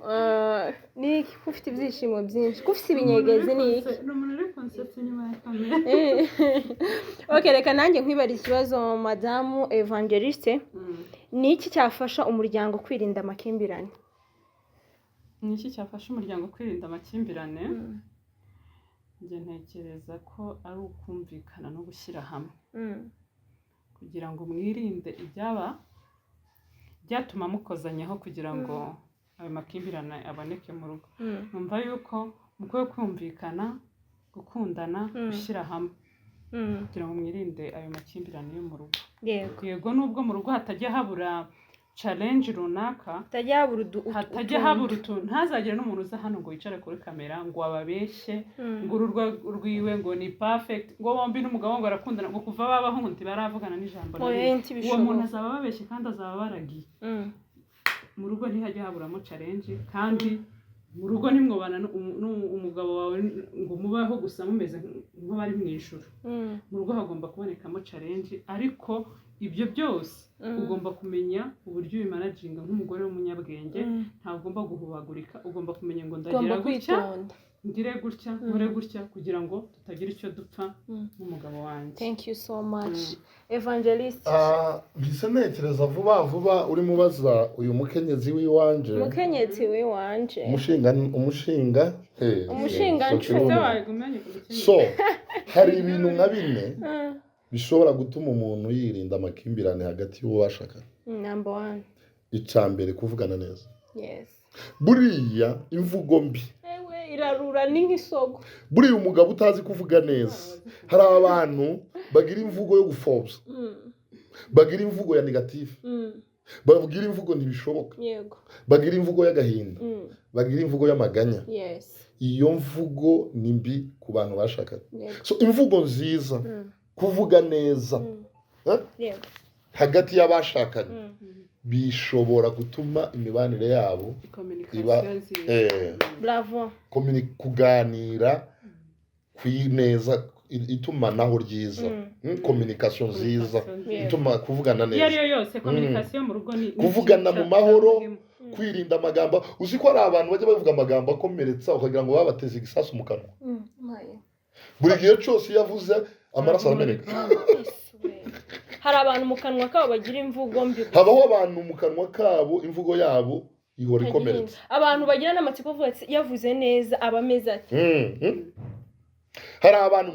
[SPEAKER 1] ni ufite ibyishimo byinshi. Ufite ibinyegezi ni iki? Okay, reka nanjye nkwibariza ikibazo madamu Evangeliste. Ni iki cyafasha umuryango kwirinda amakimbirane?
[SPEAKER 3] Ni iki cyafasha umuryango kwirinda amakimbirane? Njye ntekereza ko ari ukumvikana no gushyira hamwe. Kugira ngo mwirinde ibyaba byatuma mukozanyaho kugira ngo ayo makimbirane aboneke mu rugo. Numva yuko mukwiye kumvikana, gukundana, gushyira hamwe kugira ngo mwirinde ayo makimbirane yo mu rugo. Yego nubwo mu rugo hatajya habura challenge runaka, hatajya habura utuntu, ntazagire n'umuntu uza hano ngo yicare kuri kamera ngo ababeshye ngo ururwa rwiwe ngo ni perfect ngo bombi n'umugabo ngo arakundana ngo kuva babaho nti baravugana n'ijambo uwo muntu azaba babeshye kandi azaba baragiye. Mu rugo ntihajya haburamo challenge kandi mu rugo nimwobana n'umugabo wawe ngo mubaho gusa mumeze nk'abari mu ijuru. Mu rugo hagomba kubonekamo challenge ariko ibyo byose ugomba kumenya uburyo ubimanaginga nk'umugore w'umunyabwenge. Ntagomba guhubagurika, ugomba kumenya ngo ndagira gutya ngire gutya nkore gutya kugira ngo tutagira icyo dupfa n'umugabo wanjye.
[SPEAKER 1] Thank you so much Evangelist.
[SPEAKER 2] Bise ntekereza vuba uri mubaza uyu mukenyezi w'iwanje.
[SPEAKER 1] Mukenyezi w'iwanje.
[SPEAKER 2] Umushinga
[SPEAKER 3] nshuti wawe gumenye kubikenya.
[SPEAKER 2] So hari ibintu nka bine bishobora gutuma umuntu yirinda amakimbirane hagati y'uwo bashakana.
[SPEAKER 1] Number 1.
[SPEAKER 2] Icambere kuvugana neza.
[SPEAKER 1] Yes.
[SPEAKER 2] Buriya imvugo mbi
[SPEAKER 1] irarura ni nk'isogo.
[SPEAKER 2] buriya umugabo utazi kuvuga neza hari abantu bagira imvugo yo gupfobya bagira imvugo ya negative bagira imvugo ntibishoboka
[SPEAKER 1] Yego.
[SPEAKER 2] bagira imvugo y'agahinda bagira imvugo y'amaganya
[SPEAKER 1] Yes.
[SPEAKER 2] iyo mvugo ni mbi ku bantu bashakanye
[SPEAKER 1] Yego.
[SPEAKER 2] so imvugo nziza kuvuga neza
[SPEAKER 1] Yego.
[SPEAKER 2] hagati y'abashakanye bishobora gutuma imibanire yabo iba
[SPEAKER 1] Bravo.
[SPEAKER 2] kuganira kwineza itumanaho ryiza communication nziza ituma kuvugana neza
[SPEAKER 3] iyo ariyo yose communication mu rugo ni
[SPEAKER 2] kuvugana mu mahoro kwirinda amagambo uzi ko ari abantu bajya bavuga amagambo akomeretsa ukagira ngo babateze igisasu mu kanwa buri gihe cyose yavuze amaraso arameneka
[SPEAKER 1] hari abantu mu kanwa kabo bagira imvugo mbi
[SPEAKER 2] habaho abantu mu kanwa kabo imvugo yabo ihora ikomeretsa
[SPEAKER 1] abantu bagira n'amatsiko avuga yavuze neza abameze ati
[SPEAKER 2] hari abantu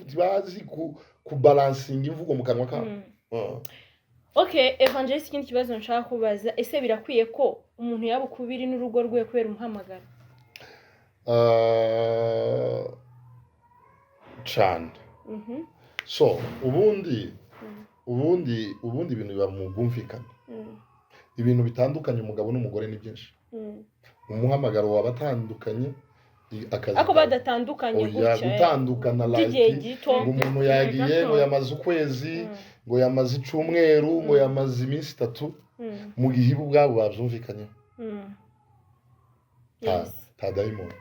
[SPEAKER 2] ntibazi kubalansinga imvugo mu kanwa kabo
[SPEAKER 1] Okay, Evangelist, ikindi kibazo nshaka kubaza, ese birakwiye ko umuntu yaba ukubiri n'urugo rwe kubera umuhamagaro?
[SPEAKER 2] Cyane. So, ubundi ibintu biba mu bwumvikane. Ibintu bitandukanye umugabo n'umugore ni byinshi. Umuhamagaro wabatandukanye akazi.
[SPEAKER 1] Ako badatandukanye gutya.
[SPEAKER 2] Gutandukana like umuntu yagiye ngo yamaze ukwezi ngo yamaze icyumweru ngo yamaze iminsi 3 mu gihe ibu bwabo babyumvikanye. Ta daimon.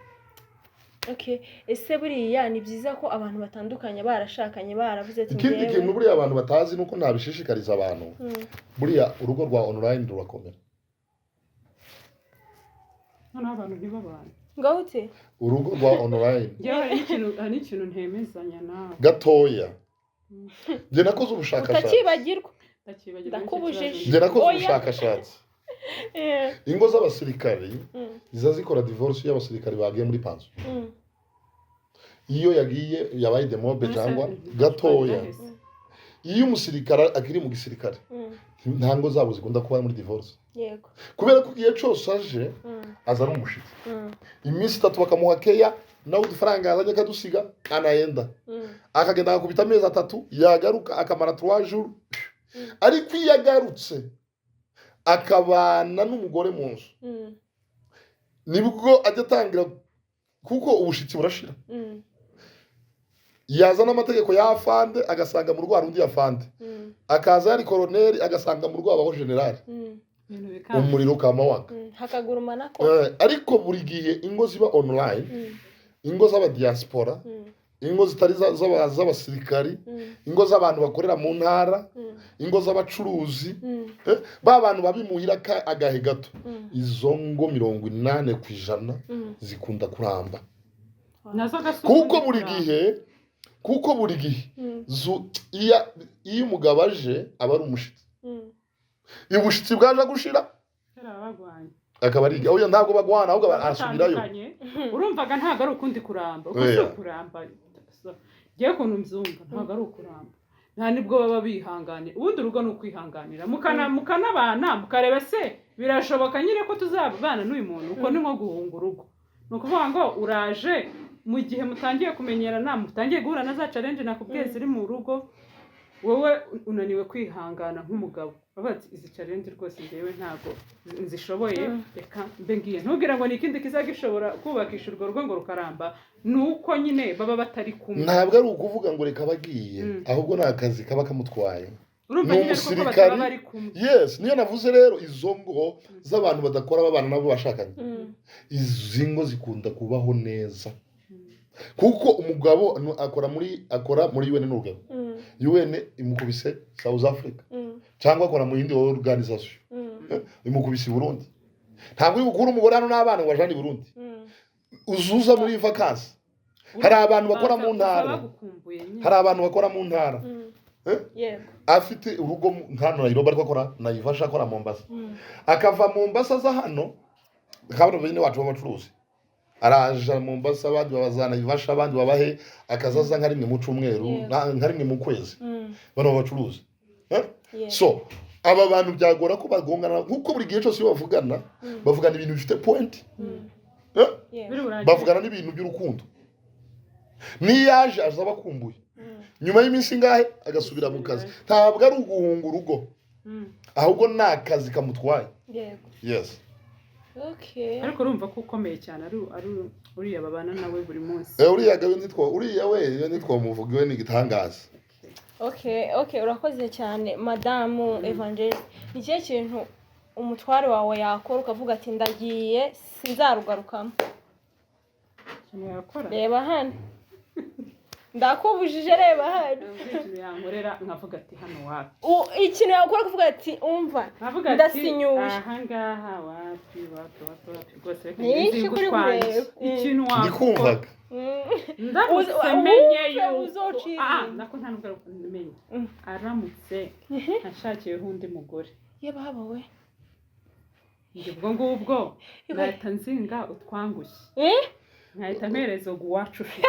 [SPEAKER 1] Okay, ese buriya ni byiza ko abantu batandukanye barashakanye baravuze ati
[SPEAKER 2] ikindi kintu buriya abantu batazi nuko ntabishishikariza abantu. Buriya urugo rwa online rurakomera.
[SPEAKER 3] Abantu ntibabana.
[SPEAKER 1] Ngawute
[SPEAKER 2] urugo rwa online
[SPEAKER 3] ari ikintu ntemezanya nawe
[SPEAKER 2] gatoya nje nakoze ubushakashatsi
[SPEAKER 1] utakibagirwa
[SPEAKER 3] ndakubujije
[SPEAKER 2] nje nakoze ubushakashatsi ingo z'abasirikari ziza zikora divorce y'abasirikari bagiye muri panzo iyo yagiye yabaye demobe cyangwa gatoya iyo umusirikare akiri mu gisirikare ntango zabo zikunda kuba muri divorce.
[SPEAKER 1] Yego.
[SPEAKER 2] Kubera ko igihe cyose aje aza ari umushitsi. Iminsi 3 bakamuha keya nawe udufaranga azajya kadusiga anaenda. Akagenda akubita amezi 3 yagaruka akamara 3 jours. Ariko yagarutse akabana n'umugore mu nzu. Nibwo ajya tangira kuko ubushitsi burashira. Yazana amategeko ya afande agasanga mu rwaro undi afande. Akaza ari colonel agasanga mu rwabo aho general. Umuriro kama waka.
[SPEAKER 1] Hakagurumana ko.
[SPEAKER 2] Ariko buri gihe ingo ziba online, ingo z'aba diaspora, ingo zitari z'abasirikari, ingo z'abantu bakorera mu ntara, ingo z'abacuruzi, ba bantu babimuhira agahe gato. Izo ngo 80% zikunda kuramba. Kuko buri gihe iyo umugabo aje aba ari umushitsi. Ibushitsi bwaje gushira akaba ari oya ntabwo bagwana ahubwo arasubirayo.
[SPEAKER 3] Urumvaga ntago ari ukundi kuramba uko kuramba giye kuntu mzumva ntago ari ukuramba nta nibwo baba bihangane ubundi urugo no kwihanganira mukanabana mukareba se birashoboka nyine ko tuzabana n'uyu muntu uko ni nko guhunga urugo no kuvuga ngo uraje mu gihe mutangiye kumenyerana mutangiye guhura na za challenge nakubwiye ziri mu rugo wowe unaniwe kwihangana nk'umugabo babati izi challenge rwose ndewe ntago nzishoboye reka mbe ngiye ntubwira ngo nikindi kizagishobora kubakisha urwo rugo ngo rukaramba nuko nyine baba batari kumwe
[SPEAKER 2] ntabwo ari ukuvuga ngo reka bagiye ahubwo nakazi kaba kamutwaye
[SPEAKER 3] urumva nyine ko bataba bari kumwe.
[SPEAKER 2] Yes niyo navuze rero izo ngo z'abantu badakora babana nabo bashakanye izi ngo zikunda kubaho neza kuko umugabo akora muri UN n'urugero UN imukubise South Africa cyangwa akora mu yindi organisation imukubise Burundi ntabwo yukura umugore hano n'abana ngo bajane Burundi uzuza muri vacances hari abantu bakora mu ntara afite urugo hano Nairobi ariko akora Naivasha akora Mombasa akava Mombasa za hano kabano bene wacu b'abacuruzi araja Mombasa abandi babazana Naivasha abandi babahe akazaza nka rimwe mu cyumweru nka rimwe mu kwezi bano bacuruzi so aba bantu byagora ko bagongana nkuko buri gihe cyose bavugana ibintu bifite point bavugana n'ibintu by'urukundo. Niyo yaje aza bakumbuye nyuma y'iminsi ingahe agasubira mu kazi, ntabwo ari uguhunga urugo ahubwo ni akazi kamutwaye. Yes.
[SPEAKER 1] Okay.
[SPEAKER 3] Ariko urumva ko ukomeye cyane ari uriya babana nawe buri munsi.
[SPEAKER 2] Uriya we nitwa muvuga we n'igitangaza.
[SPEAKER 1] Okay, urakoze cyane Madamu Evangeliste. Ni cyo kintu umutware wawe yakora ukavuga ati ndagiye sinzarugarukamo?
[SPEAKER 3] Kintu yakora?
[SPEAKER 1] Reba hano. Ndakubujije reba hano.
[SPEAKER 3] Ikintu yankorera nkavuga ati hano wapi.
[SPEAKER 1] Ikintu yakora kuvuga ati umva ndasinyuje.
[SPEAKER 3] Aha ngaha wapi rwose reka
[SPEAKER 1] nzi gutwara.
[SPEAKER 3] Ikintu wakora.
[SPEAKER 2] Ndikumvaga.
[SPEAKER 3] Ndakumenye nako nta nubwo menye. Aramutse ashakiyeho undi mugore.
[SPEAKER 1] Yeba we.
[SPEAKER 3] Ubwo ngubwo nahita nzinga utwangushye. Nkahita mperezo guwacu shi.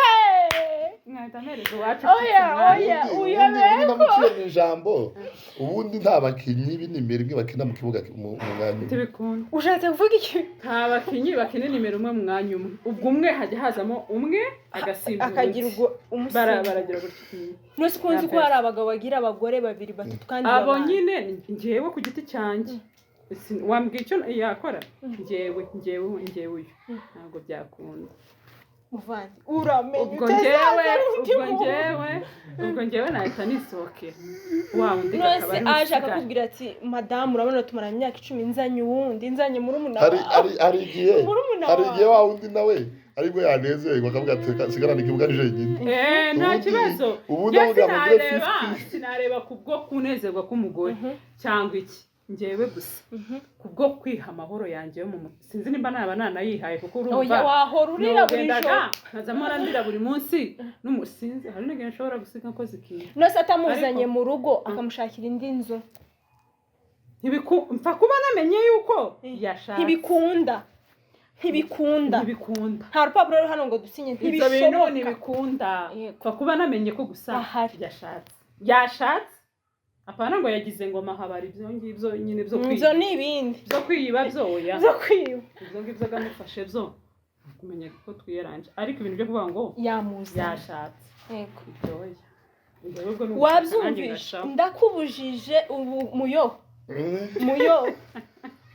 [SPEAKER 3] Nkahita mperezo guwacu.
[SPEAKER 1] Oya
[SPEAKER 2] ndamuciye ijambo. Ubundi nta bakinyi b'inimero imwe bakina mu kibuga mu mwanya.
[SPEAKER 3] Tibikunda.
[SPEAKER 1] Ushatse kuvuga iki?
[SPEAKER 3] Nta bakinyi bakina nimero umwe mu mwanya umwe. Ubwo umwe hajya hazamo umwe agasimbuka.
[SPEAKER 1] Akagira ubwo
[SPEAKER 3] baragira gutyo.
[SPEAKER 1] Nose kunzi ko hari abagabo bagira abagore babiri batatu kandi
[SPEAKER 3] abo nyine ngewe ku giti cyanjye. Wambwiye icyo yakora? Ngewe uyu ntabwo byakunda.
[SPEAKER 1] Muvandi uramenye
[SPEAKER 3] ubwo ngewe nahita nisohokera. Wundi
[SPEAKER 1] akaba ari ashaka kubwira ati Madamu urabona tumara imyaka 10 nzanye murumuna
[SPEAKER 2] hari igihe wa wundi nawe ariko yanezerwa akavuga ati sigara n'ikibuga nije nyine.
[SPEAKER 3] Nta kibazo. Sinareba kubwo kunezerwa k'umugore cyangwa iki. Ngewe gusa kubwo kwiha amahoro yanjye yo mu sinzi nimba nanayihaye kuko urumva
[SPEAKER 1] wahora urira buri joro
[SPEAKER 3] nkazamora ndira buri munsi n'umusinzi hari n'igene nshobora gusiga ko zikiye.
[SPEAKER 1] Nose atamuzanye mu rugo akamushakira indi nzu
[SPEAKER 3] mpfa kuba namenye yuko yashatse. Ntibikunda nta rupapuro ruri hano ngo dusinye ntibishoboka. Ntibikunda mpfa kuba namenye ko gusa yashatse. Apana ngo yagize ngo mahabari ibyo ngibyo nyine byo kwiba.
[SPEAKER 1] Byo n'ibindi.
[SPEAKER 3] Byo kwiba byoya.
[SPEAKER 1] Byo kwiba.
[SPEAKER 3] Ibyo ngibyo gamufashe byo. Kumenya ko twiyeranje. Ariko ibintu byo kuvuga ngo yashatse.
[SPEAKER 1] Yego.
[SPEAKER 3] Ibyoya.
[SPEAKER 1] Wabyumvisha ndakubujije ubu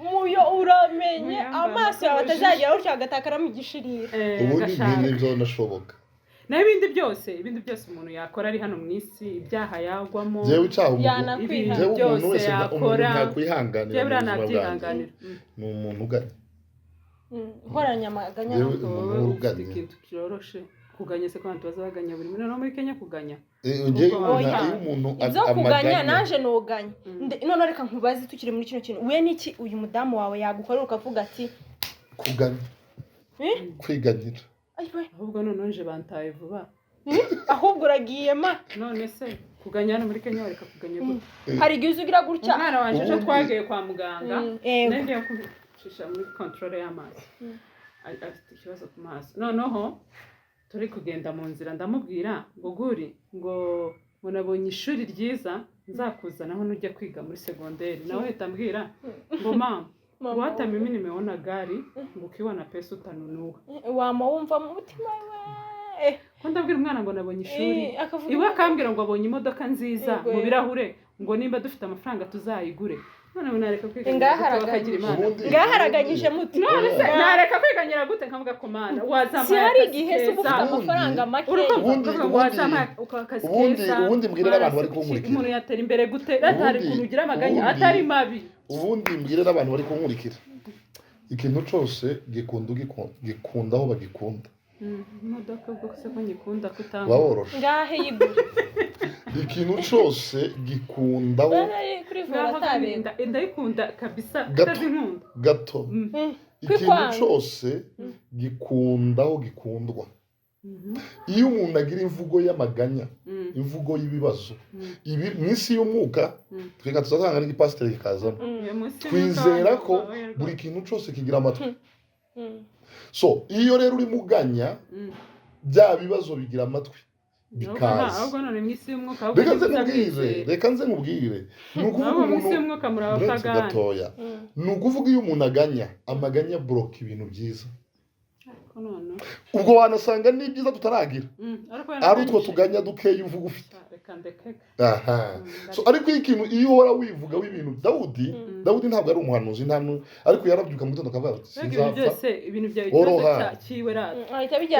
[SPEAKER 1] muyo uramenye amaso yawe atazagera utyo agatakara mu gishirira.
[SPEAKER 2] Ubundi n'ibyo nashoboka.
[SPEAKER 3] Ibindi byose umuntu yakora ari hano mu isi ibyaha yagwamo
[SPEAKER 2] byose yakora yakwihanganira. Ni umuntu uganye.
[SPEAKER 1] Horanya amaganya
[SPEAKER 3] ikintu kiroroshe kuganya se kandi bazabaganya buri muntu no muri Kenya kuganya.
[SPEAKER 1] Ibyo kuganya naje noganya. None reka nkubaze tukiri muri kino kintu. We niki uyu mudamu wawe yagukorera ukavuga ati
[SPEAKER 2] kuganya. Kwiganyira.
[SPEAKER 3] Ahubwo none bantaye vuba.
[SPEAKER 1] Ahubwo uragiye ma.
[SPEAKER 3] None se kuganya no muri Kenya bareka kuganya gute?
[SPEAKER 1] Hari igihe ugira gutya.
[SPEAKER 3] Umwana wanje cyo twagiye kwa muganga. Nende kushisha muri control y'amazi. Afite ikibazo ku maso. Noneho turi kugenda mu nzira ndamubwira ngo guri ngo nabonye ishuri ryiza nzakuzanaho nujya kwiga muri secondaire. Nawe hitambwira ngo mama wata mimi nimeona gari ngukiwa pesa utanunuwa.
[SPEAKER 1] Wama wumva mu mutima we.
[SPEAKER 3] Ko ndabwira umwana ngo nabonye ishuri. Iwe akambwira ngo abonye imodoka nziza mu birahure ngo nimba dufite amafaranga tuzayigure. None nareka
[SPEAKER 1] ngaharaganyije muti.
[SPEAKER 3] None se nareka kwiganyira gute nkavuga ko mana wazama.
[SPEAKER 1] Si hari igihe se ufite amafaranga make.
[SPEAKER 2] Ubundi mbwira abantu bari kunkurikira.
[SPEAKER 3] Umuntu yatera imbere gute atari kunugira amaganya atari mabi.
[SPEAKER 2] Ubundi mbwira n'abantu bari kunkurikira. Ikintu cyose gikunda aho bagikunda.
[SPEAKER 3] Imodoka bwo se ko nyikunda kutanga.
[SPEAKER 2] Waworoshe.
[SPEAKER 1] Ngahe yigura.
[SPEAKER 2] Ikintu cyose gikunda aho
[SPEAKER 3] ndayikunda kabisa kutazinkunda.
[SPEAKER 2] Gato. Ikintu cyose gikunda aho gikundwa. Iyo umuntu agira imvugo y'amaganya, imvugo y'ibibazo, ibi mwisi y'umwuka tweka tuzatanga n'igipasiteri kikazamo. Twizera ko buri kintu cyose kigira amatwi. So iyo rero uri muganya bya bibazo bigira amatwi bikaza.
[SPEAKER 3] Ahubwo none mwisi y'umwuka
[SPEAKER 2] reka nze nkubwire nukuvuga umuntu gatoya nukuvuga iyo umuntu aganya amaganya block ibintu byiza. ubwo wanasanga ni byiza tutaragira ari utwo tuganya dukeya uvuga ufite aha so ariko ikintu iyo uhora wivuga w'ibintu Dawudi ntabwo ari umuhanuzi ariko yarabyuka mu gitondo akavuga ati
[SPEAKER 3] sinzapfa ibintu byawe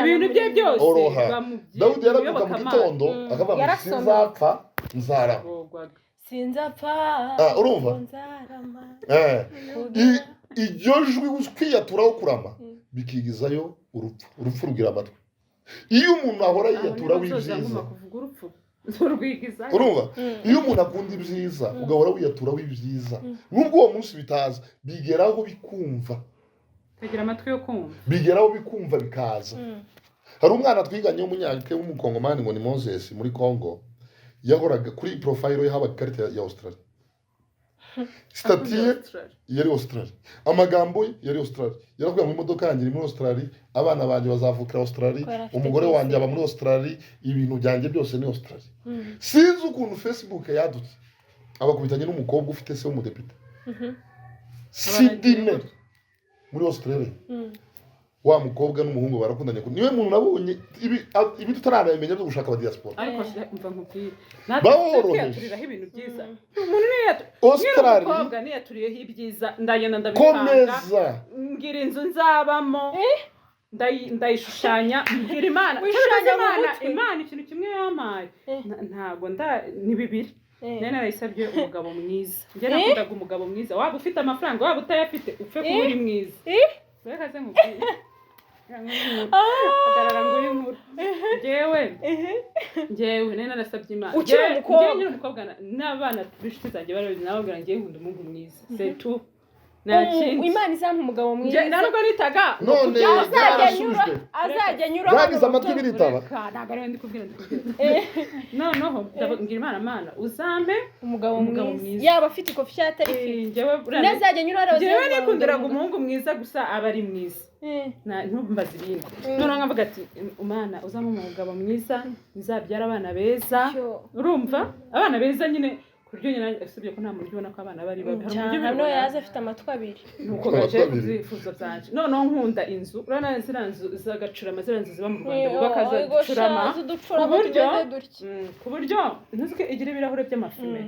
[SPEAKER 3] ibintu bye byose
[SPEAKER 2] Dawudi yarabyuka mu gitondo akavuga ati sinzapfa nzarama
[SPEAKER 1] sinzapfa
[SPEAKER 2] urumva iryo jwi kwiyaturaho kurama bikigizayo urupfu rugira amatwi iyo umuntu ahora yiyatura w'ibyiza urumva iyo umuntu akunda ibyiza ugahora wiyatura w'ibyiza nubwo uwo munsi bitaza bigeraho bikumva bigeraho bikumva bikaza hari umwana twiganye w'umunyake w'umukongomani ngo ni Moses muri Congo yahoraga kuri profile ye haba ikarita ya Australia statiye yari Australia amagambo yari Australia yaravuga mu imodoka yanjye muri Australia abana banje bazavukira Australia umugore wanjye aba muri Australia ibintu byanjye byose ni Australia sinzi ukuntu Facebook yadutse abakubitanye n'umukobwa ufite se w'umudepite Sydney muri Australia wa mukobwa n'umuhungu barakundanye niwe muntu nabonye ibi tutaramenya byo gushaka aba diaspora
[SPEAKER 3] ariko mva nkubwira natwe ibintu byiza umuntu
[SPEAKER 2] Australia
[SPEAKER 3] niyo yaturiyeho ibyiza ndagenda ndabikanga ngira inzu nzabamo ndayishushanya mbwira Imana ikintu kimwe yampaye ntago ni bibiri nene narayisabye umugabo mwiza njye nakundaga umugabo mwiza waba ufite amafaranga waba utayafite upfe kuba uri mwiza wekaze nkubwira agarara ngo y'inkuru njyewe nene narasabye Imana
[SPEAKER 1] ukiri
[SPEAKER 3] umukobwa n'abana b'inshuti zanjye barabizi nababwira njyewe nkunda umuhungu mwiza c'est tout
[SPEAKER 1] Imana izampa umugabo mwiza
[SPEAKER 3] ntabwo nitaga
[SPEAKER 2] none
[SPEAKER 1] azajya anyura
[SPEAKER 2] yagize amatwi biritaba
[SPEAKER 3] ntabwo ari we ndi kubwira noneho ndabwira Imana uzampe
[SPEAKER 1] umugabo mwiza yaba afite ikofi atari ifite nazajya anyura
[SPEAKER 3] njyewe nikundiraga umuhungu mwiza gusa aba ari mwiza ntumbaze ibindi noneho nkavuga ati Imana uzampe umugabo mwiza nzabyara abana beza urumva abana beza nyine kuryo nyina asubye ko nta muntu ubona ko abana bari babi
[SPEAKER 1] hano yaza afite amatwi abiri
[SPEAKER 3] nuko gaje kuzifuza byanje noneho nkunda inzu urana ziranzu zagacura amaziranzu ziba mu Rwanda bakaza gucurama ku buryo ntuzike igira ibirahure by'amafime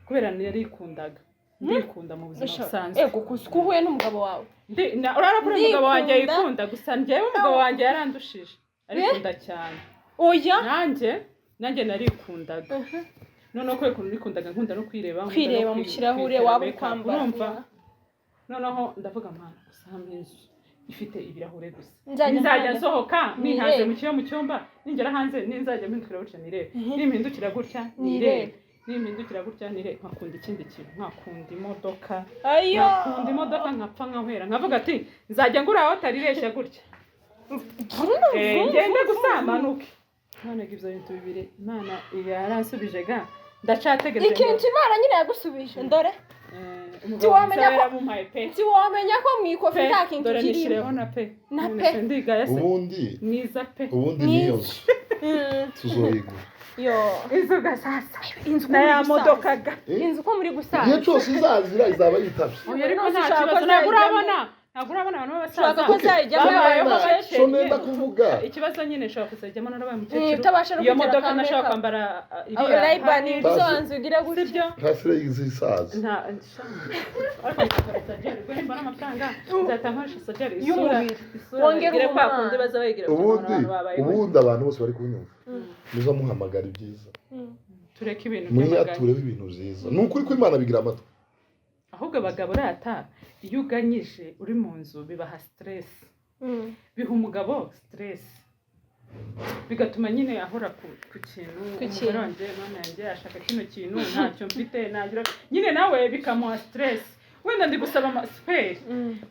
[SPEAKER 3] kubera nari ikundaga ndikunda mu buzima busanzwe
[SPEAKER 1] kuhuye n'umugabo wawe
[SPEAKER 3] urara kuri umugabo wanjye yikunda gusa njyewe umugabo wanjye yarandushije arikunda cyane
[SPEAKER 1] oya
[SPEAKER 3] nanjye narikundaga noneho ko nikundaga nkunda no kwireba
[SPEAKER 1] mu kirahure waba kwambara
[SPEAKER 3] urumva noneho ndavuga Mana usanga inzu ifite ibirahure gusa nzajya nsohoka nihanze mu cyumba ningera hanze ninzajya mpindukira gutya nirebe nimpindukira gutya nirebe nkakunda ikindi kintu nkakunda imodoka nkapfa nkahwera nkavuga ati nzajya ngura aho tariresha gutya ngende gusamanuke none ibyo bintu bibiri Imana yaransubije ga ndacategereje
[SPEAKER 1] ikintu Imana nyine yagusubije ndore tiwamenya ko mwikofi nta kintu kirimo
[SPEAKER 3] na pe
[SPEAKER 2] ubundi
[SPEAKER 3] mwiza pe
[SPEAKER 2] ubundi niyo tuzoyigura
[SPEAKER 3] inzu gasasa inzu na modoka ga
[SPEAKER 1] inzu ko muri gusaza
[SPEAKER 2] iyo cyose izazira izaba yitabye
[SPEAKER 3] ariko nta kibazo ntabwo urabona abantu b'abasaza
[SPEAKER 1] ko zayijyamo
[SPEAKER 2] shomenda kuvuga
[SPEAKER 3] ikibazo nyine nshobora kuzajyamo narabaye umukecuru iyo modoka nashaka kwambara
[SPEAKER 1] Ray-Ban bisobanzwe ugira gutyo
[SPEAKER 2] ntasire yizisaza
[SPEAKER 3] mbona amafaranga nzatankoresha sajari
[SPEAKER 1] y'umubiri wongera
[SPEAKER 3] kwa kundi baza bayigira
[SPEAKER 2] ubundi abantu bose bari kunyumva muza muhamagara ibyiza
[SPEAKER 3] tureke ibintu
[SPEAKER 2] mwiyatureho ibintu byiza ni ukuri ko Imana bigira amatwi
[SPEAKER 3] ahubwo abagabo rata iyo uganyije uri mu nzu bibaha stress biha umugabo stress bigatuma nyine ahora ku kintu umugore wanjye mama yanjye ashaka kino kintu ntacyo mfite nagira nyine nawe bikamuha stress wenda ndi gusaba spare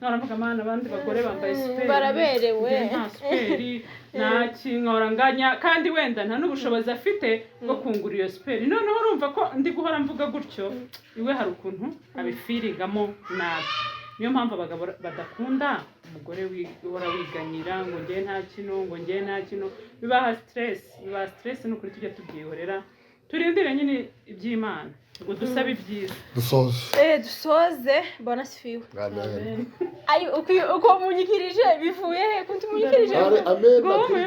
[SPEAKER 3] naravuga Mana abandi bagore bambaye spare
[SPEAKER 1] baraberewe
[SPEAKER 3] nta spare naki nkoranganya kandi wenda nta n'ubushobozi afite bwo kungura iyo spare noneho urumva ko ndi guhora mvuga gutyo iwe hari ukuntu abifiringamo nabi niyo mpamvu abagabo badakunda umugore wihora wiganyira ngo ngiye nta kino bibaha stress n'ukuri tujya tubyihorera turindire nyine iby'Imana ngo dusabe ibyiza
[SPEAKER 2] dusoze
[SPEAKER 1] bona sifiwe
[SPEAKER 2] amen
[SPEAKER 1] ayi uko munyikirije bivuye he kunti munyikirije
[SPEAKER 2] amen kuri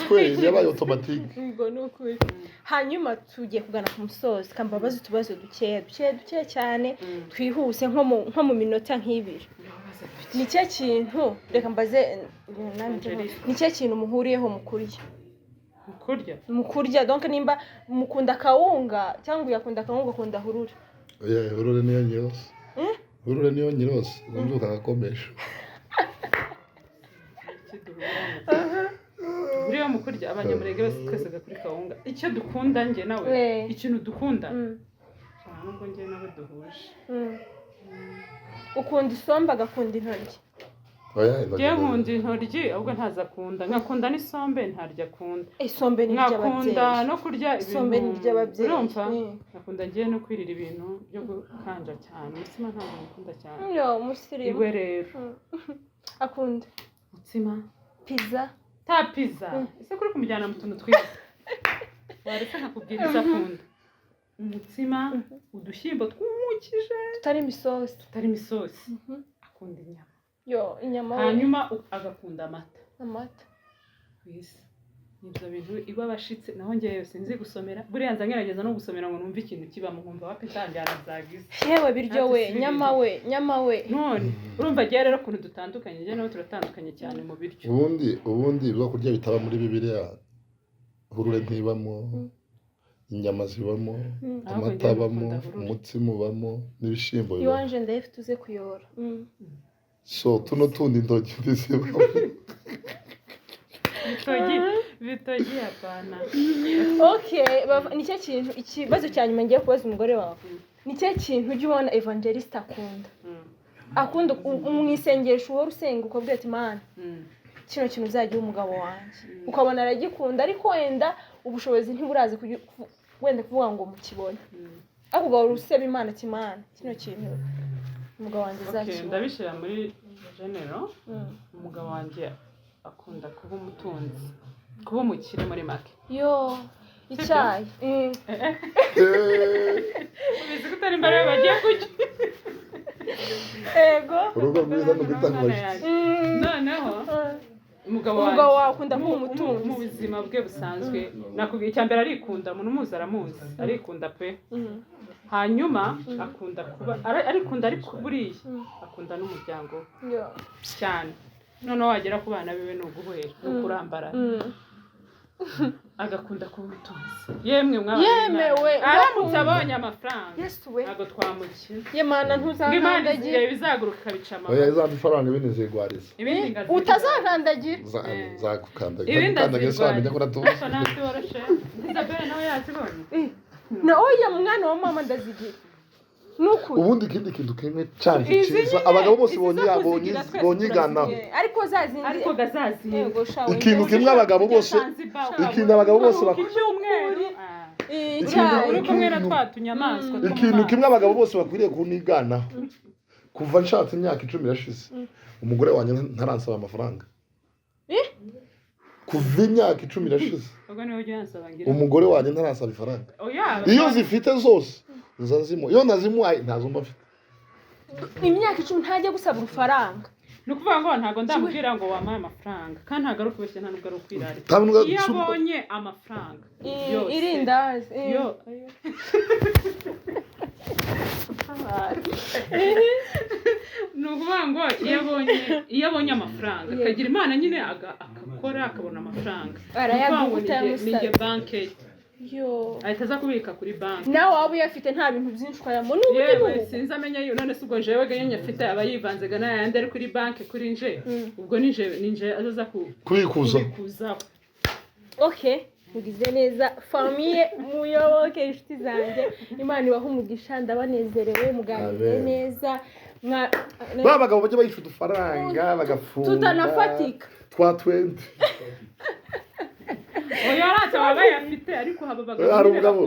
[SPEAKER 2] twe yabaye automatique
[SPEAKER 1] ngo nukuri hanyuma tugiye kugana ku musozi kambabaza utubazo duke cyane twihuse nko mu minota nk'ibiri ni cyo kintu reka mbaze ni cyo kintu muhuriyeho mukurya donc nimba mukunda kawunga cyangwa yakunda kawunga akunda hurure
[SPEAKER 2] hurure niyo nyirose hurure niyo nyirose nzuka gakomesha
[SPEAKER 3] buriya mukurya abanyamurenge bose twese kuri kawunga icyo dukunda nge nawe ikintu dukunda nubwo nge nawe duhuje
[SPEAKER 1] ukunda isombe agakunda intoryi
[SPEAKER 3] nge nkunda intoryi ahubwo ntazakunda nkakunda n'isombe ntarya akunda
[SPEAKER 1] isombe ni iry'ababyeyi
[SPEAKER 3] nkakunda no kurya
[SPEAKER 1] isombe ni iry'ababyeyi
[SPEAKER 3] urumva nkakunda ngiye no kwirira ibintu byo gukanja cyane umutsima ntabwo nkunda cyane
[SPEAKER 1] umusirimu
[SPEAKER 3] iwe rero
[SPEAKER 1] akunda
[SPEAKER 3] umutsima
[SPEAKER 1] pizza
[SPEAKER 3] ta pizza ese kuri kumujyana mu tuntu twiza waretse nkakubwira izo akunda umutsima udushyimbo twumukije
[SPEAKER 1] tutarimo isosi
[SPEAKER 3] akunda inyama
[SPEAKER 1] inyama
[SPEAKER 3] hanyuma agakunda amata kwisi nibyo bintu iba bashitse naho ngewe sinzi gusomera buriya nza ngerageza no gusomera ngo numve ikintu kibamo nkumva wapi tanjyana zagize
[SPEAKER 1] yewe biryo we nyama we
[SPEAKER 3] none urumva giye rero kuntu dutandukanye nge nawe turatandukanye cyane mu biryo
[SPEAKER 2] ubundi ibyo kurya bitaba muri Bibiliya hurure ntibamo inyama zibamo amata abamo umutsima ubamo n'ibishimbo bibamo
[SPEAKER 1] iwanje ndayifite uze kuyora
[SPEAKER 2] so tuno tundi intoki ndizibamo
[SPEAKER 3] bitogi apana
[SPEAKER 1] nicyo kintu ikibazo cya nyuma ngiye kubaza umugore wawe nicyo kintu ujya ubona evangeliste akunda mu isengesho uhora usenga ukabwira ati mana kino kintu uzagira umugabo wanjye ukabona aragikunda ariko wenda ubushobozi ntiburazi wenda kuvuga ngo mukibone ariko ugahora usaba imana ati mana kino kintu umugabo wanjye azakibona
[SPEAKER 3] ndabishyira muri genero umugabo wanjye akunda kuba umutunzi kuba umukire muri make
[SPEAKER 1] icyayi
[SPEAKER 3] ubizi ko utari imbere bagiye kurya
[SPEAKER 1] ego
[SPEAKER 2] urugo rwiza n'ugutangwaje
[SPEAKER 3] noneho umugabo
[SPEAKER 1] wawe akunda kuba umutunzi
[SPEAKER 3] mu buzima bwe busanzwe nakubwiye icya mbere arikunda umuntu umuzi aramuzi arikunda pe hanyuma akunda kuba arikunda ariko buriya akunda n'umuryango cyane noneho wagera ku bana biwe ni uguhera ni ukurambarana agakunda kuba umutunzi
[SPEAKER 1] yemewe
[SPEAKER 3] aramutse abonye amafaranga ntabwo twamukira
[SPEAKER 1] yemana ntuzankandagira
[SPEAKER 3] bizaguruka ikabica
[SPEAKER 2] oya izamafaranga ibindi zigwariza
[SPEAKER 1] utazankandagira
[SPEAKER 2] zakukandagira se wamenya ko natuzi
[SPEAKER 3] Isabelle nawe yazibonye
[SPEAKER 1] na oya mwana wa mama ndazigira nuko
[SPEAKER 2] ubundi ikindi kintu kimwe cyane cyiza abagabo bose bonyigana
[SPEAKER 1] ariko gazazi
[SPEAKER 2] ikintu kimwe abagabo bose ikintu kimwe abagabo bose bakwiriye kunigana kuva nshatse imyaka 10 irashize umugore wanjye ntaransaba amafaranga kuva imyaka 10 irashize umugore wanjye ntaransaba ifaranga iyo zifite zose nzazimo iyo nazimuhaye ntazumva afite
[SPEAKER 1] imyaka 10 ntajya gusaba urufaranga
[SPEAKER 3] ni ukuvuga ngo ntabwo ndamubwira ngo wampaye amafaranga kandi ntabwo ari ukubeshya nta nubwo ari ukwirarira iyo abonye amafaranga
[SPEAKER 1] irindazi
[SPEAKER 3] ni ukuvuga ngo iyo abonye amafaranga akagira imana nyine agakora akabona amafaranga ni njye banke ahita aza kubika kuri banki
[SPEAKER 1] nawe waba uyafite nta bintu byinshi ukayamo
[SPEAKER 3] yewe sinzi amenya none se ubwo jewe ganye afite aba yivanzega n'ayandi ari kuri banki kuri nje ubwo ninje azaza kubikuzaho
[SPEAKER 1] mugize neza famiye muyoboke inshuti zanjye imana ibaha umugisha ndabanezerewe muganire neza
[SPEAKER 2] bagabo bajya bayisha udufaranga bagafunga
[SPEAKER 1] tutanafatika
[SPEAKER 2] twa 20
[SPEAKER 3] oya arata bayafite ariko haba
[SPEAKER 2] bagabo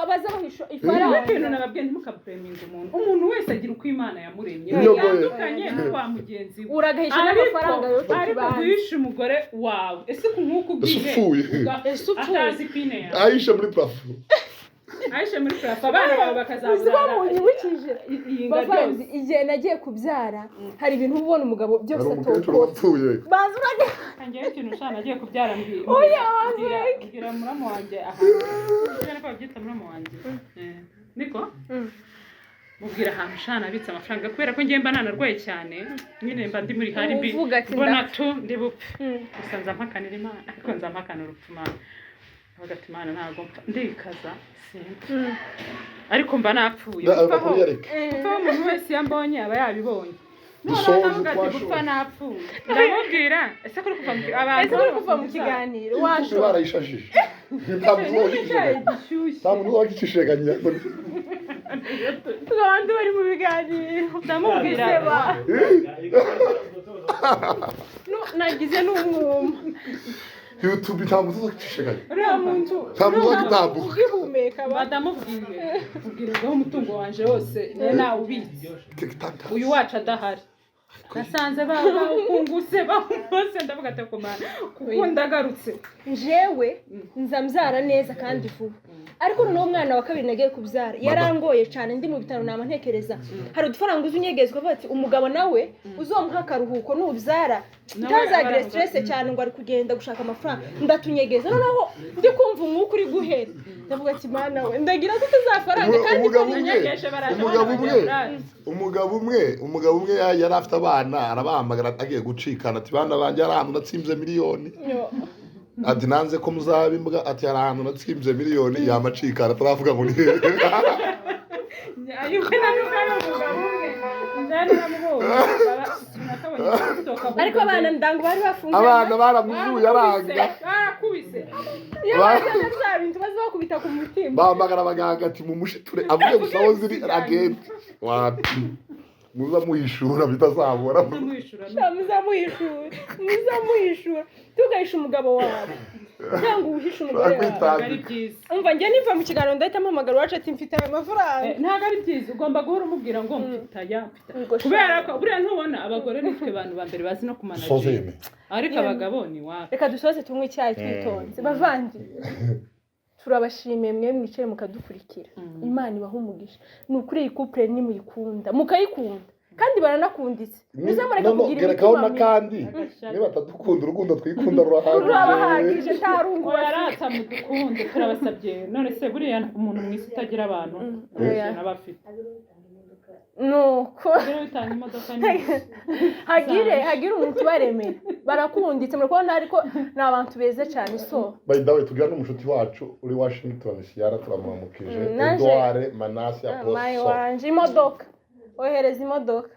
[SPEAKER 1] baza bahisha ifaranga
[SPEAKER 3] ikintu nababwiye ntimukapreminga umuntu wese agira uko imana yamuremye yandukanye no kwa mugenzi we
[SPEAKER 1] uragahisha n'amafaranga yo
[SPEAKER 3] ariko guhisha umugore wawe ese ku nkuko ubwiye
[SPEAKER 2] upfuye
[SPEAKER 3] atazi pine yawe
[SPEAKER 2] ahisha muri plafond
[SPEAKER 3] ahishe muri furafu abana bawe bakazaburara
[SPEAKER 1] munyibukije bavanze igihe nagiye kubyara hari ibintu ubona umugabo byose
[SPEAKER 2] atokora
[SPEAKER 1] bazuraga
[SPEAKER 3] kangiye ikintu ushana nagiye kubyara mbwira muramu wanjye ahantu ko babyita muramu wanjye niko mubwira ahantu ushana abitse amafaranga kubera ko ngiye mba nanarwaye cyane nyine mba ndi muri hari mbi mbona tu ndi bupfe gusa nzampakanira Imana ariko nzampakanira urupfu Imana hagati Imana ntabwo ndikaza ariko mba napfuye kuko umuntu wese yambonye aba yabibonye gupfa napfuye ndamubwira ese kuri kuva mu kiganiro
[SPEAKER 2] washo barayishashije ntabwo wagicisheganya
[SPEAKER 1] abandi bari mu biganiro
[SPEAKER 3] ndamubwira
[SPEAKER 1] nagize n'umwuma
[SPEAKER 2] YouTube ntabwo uzagicisheganya
[SPEAKER 1] uriya muntu
[SPEAKER 2] ntabwo wagitambuka
[SPEAKER 1] ugihumeka
[SPEAKER 3] badamubwiye ubwirwaho umutungo wanje wose nawe ubitse uyu wacu adahari nasanze bakunguse bose ndavuga ati komana kuko ndagarutse
[SPEAKER 1] jewe nzambyara neza kandi vuba ariko noneho umwana wa kabiri nagiye kubyara yarangoye cyane ndi mu bitaro nama ntekereza hari udufaranga uzunyegezwa bati umugabo nawe uzomuha akaruhuko nubyara ntazagire stress cyane ngo ari kugenda gushaka amafaranga ndatunyegeza noneho ndi kumva umwuka uri guhera ndavuga ati mana we ndagira ko tuzafaranga kandi
[SPEAKER 2] umugabo umwe yari afite abana arabahamagara agiye gucikana ati bana banjye hari ahantu natsinze miliyoni ati nanze ko muzaba imbwa ati hari ahantu natsinze miliyoni yamacikana ataravuga ngo ni
[SPEAKER 1] ariko abana ndango bari bafungiye
[SPEAKER 2] abana baramuzuye aranga
[SPEAKER 3] barakubise
[SPEAKER 1] bintu bazakubita ku mutima
[SPEAKER 2] bahamagara abaganga ati mumushiture avuye gusa aho ziri agenda wati muza muhishura bitazabora
[SPEAKER 1] muzamuhishura tugahisha umugabo wawe cyangwa uhisha umugore wawe
[SPEAKER 3] ari byiza
[SPEAKER 1] umva njye niva mu kiganiro ndahita mpamagara wacu ati mfite aya mafaranga
[SPEAKER 3] ntabwo ari byiza ugomba guhora umubwira ngo mfitaya kubera ko buriya ntubona abagore nitwe bantu ba mbere bazi no kumanagira ariko abagabo ni wapi
[SPEAKER 1] reka dusoze tunywe icyayi twitonze bavandi turabashimiye mwe mwicaye mukadukurikira Imana ibaha umugisha ni ukuri iyi couple nimuyikunda mukayikunda kandi baranakunditse muzamureka kugira
[SPEAKER 2] imitima kandi niba batadukunda urukundo twikunda
[SPEAKER 1] rurahagije ntarungu
[SPEAKER 3] baratsa mu dukunde turabasabye none se buriya umuntu mwisi utagira abantu n'abafite
[SPEAKER 1] nuko
[SPEAKER 3] bitanga imodoka
[SPEAKER 1] hagire umuntu baremeye barakunditse murabona ariko ni abantu beza cyane so
[SPEAKER 2] by the way tugira n'umushuti wacu uri Washington Sierra turamwamukije Edouard Manase Apostle
[SPEAKER 1] imodoka ohereza imodoka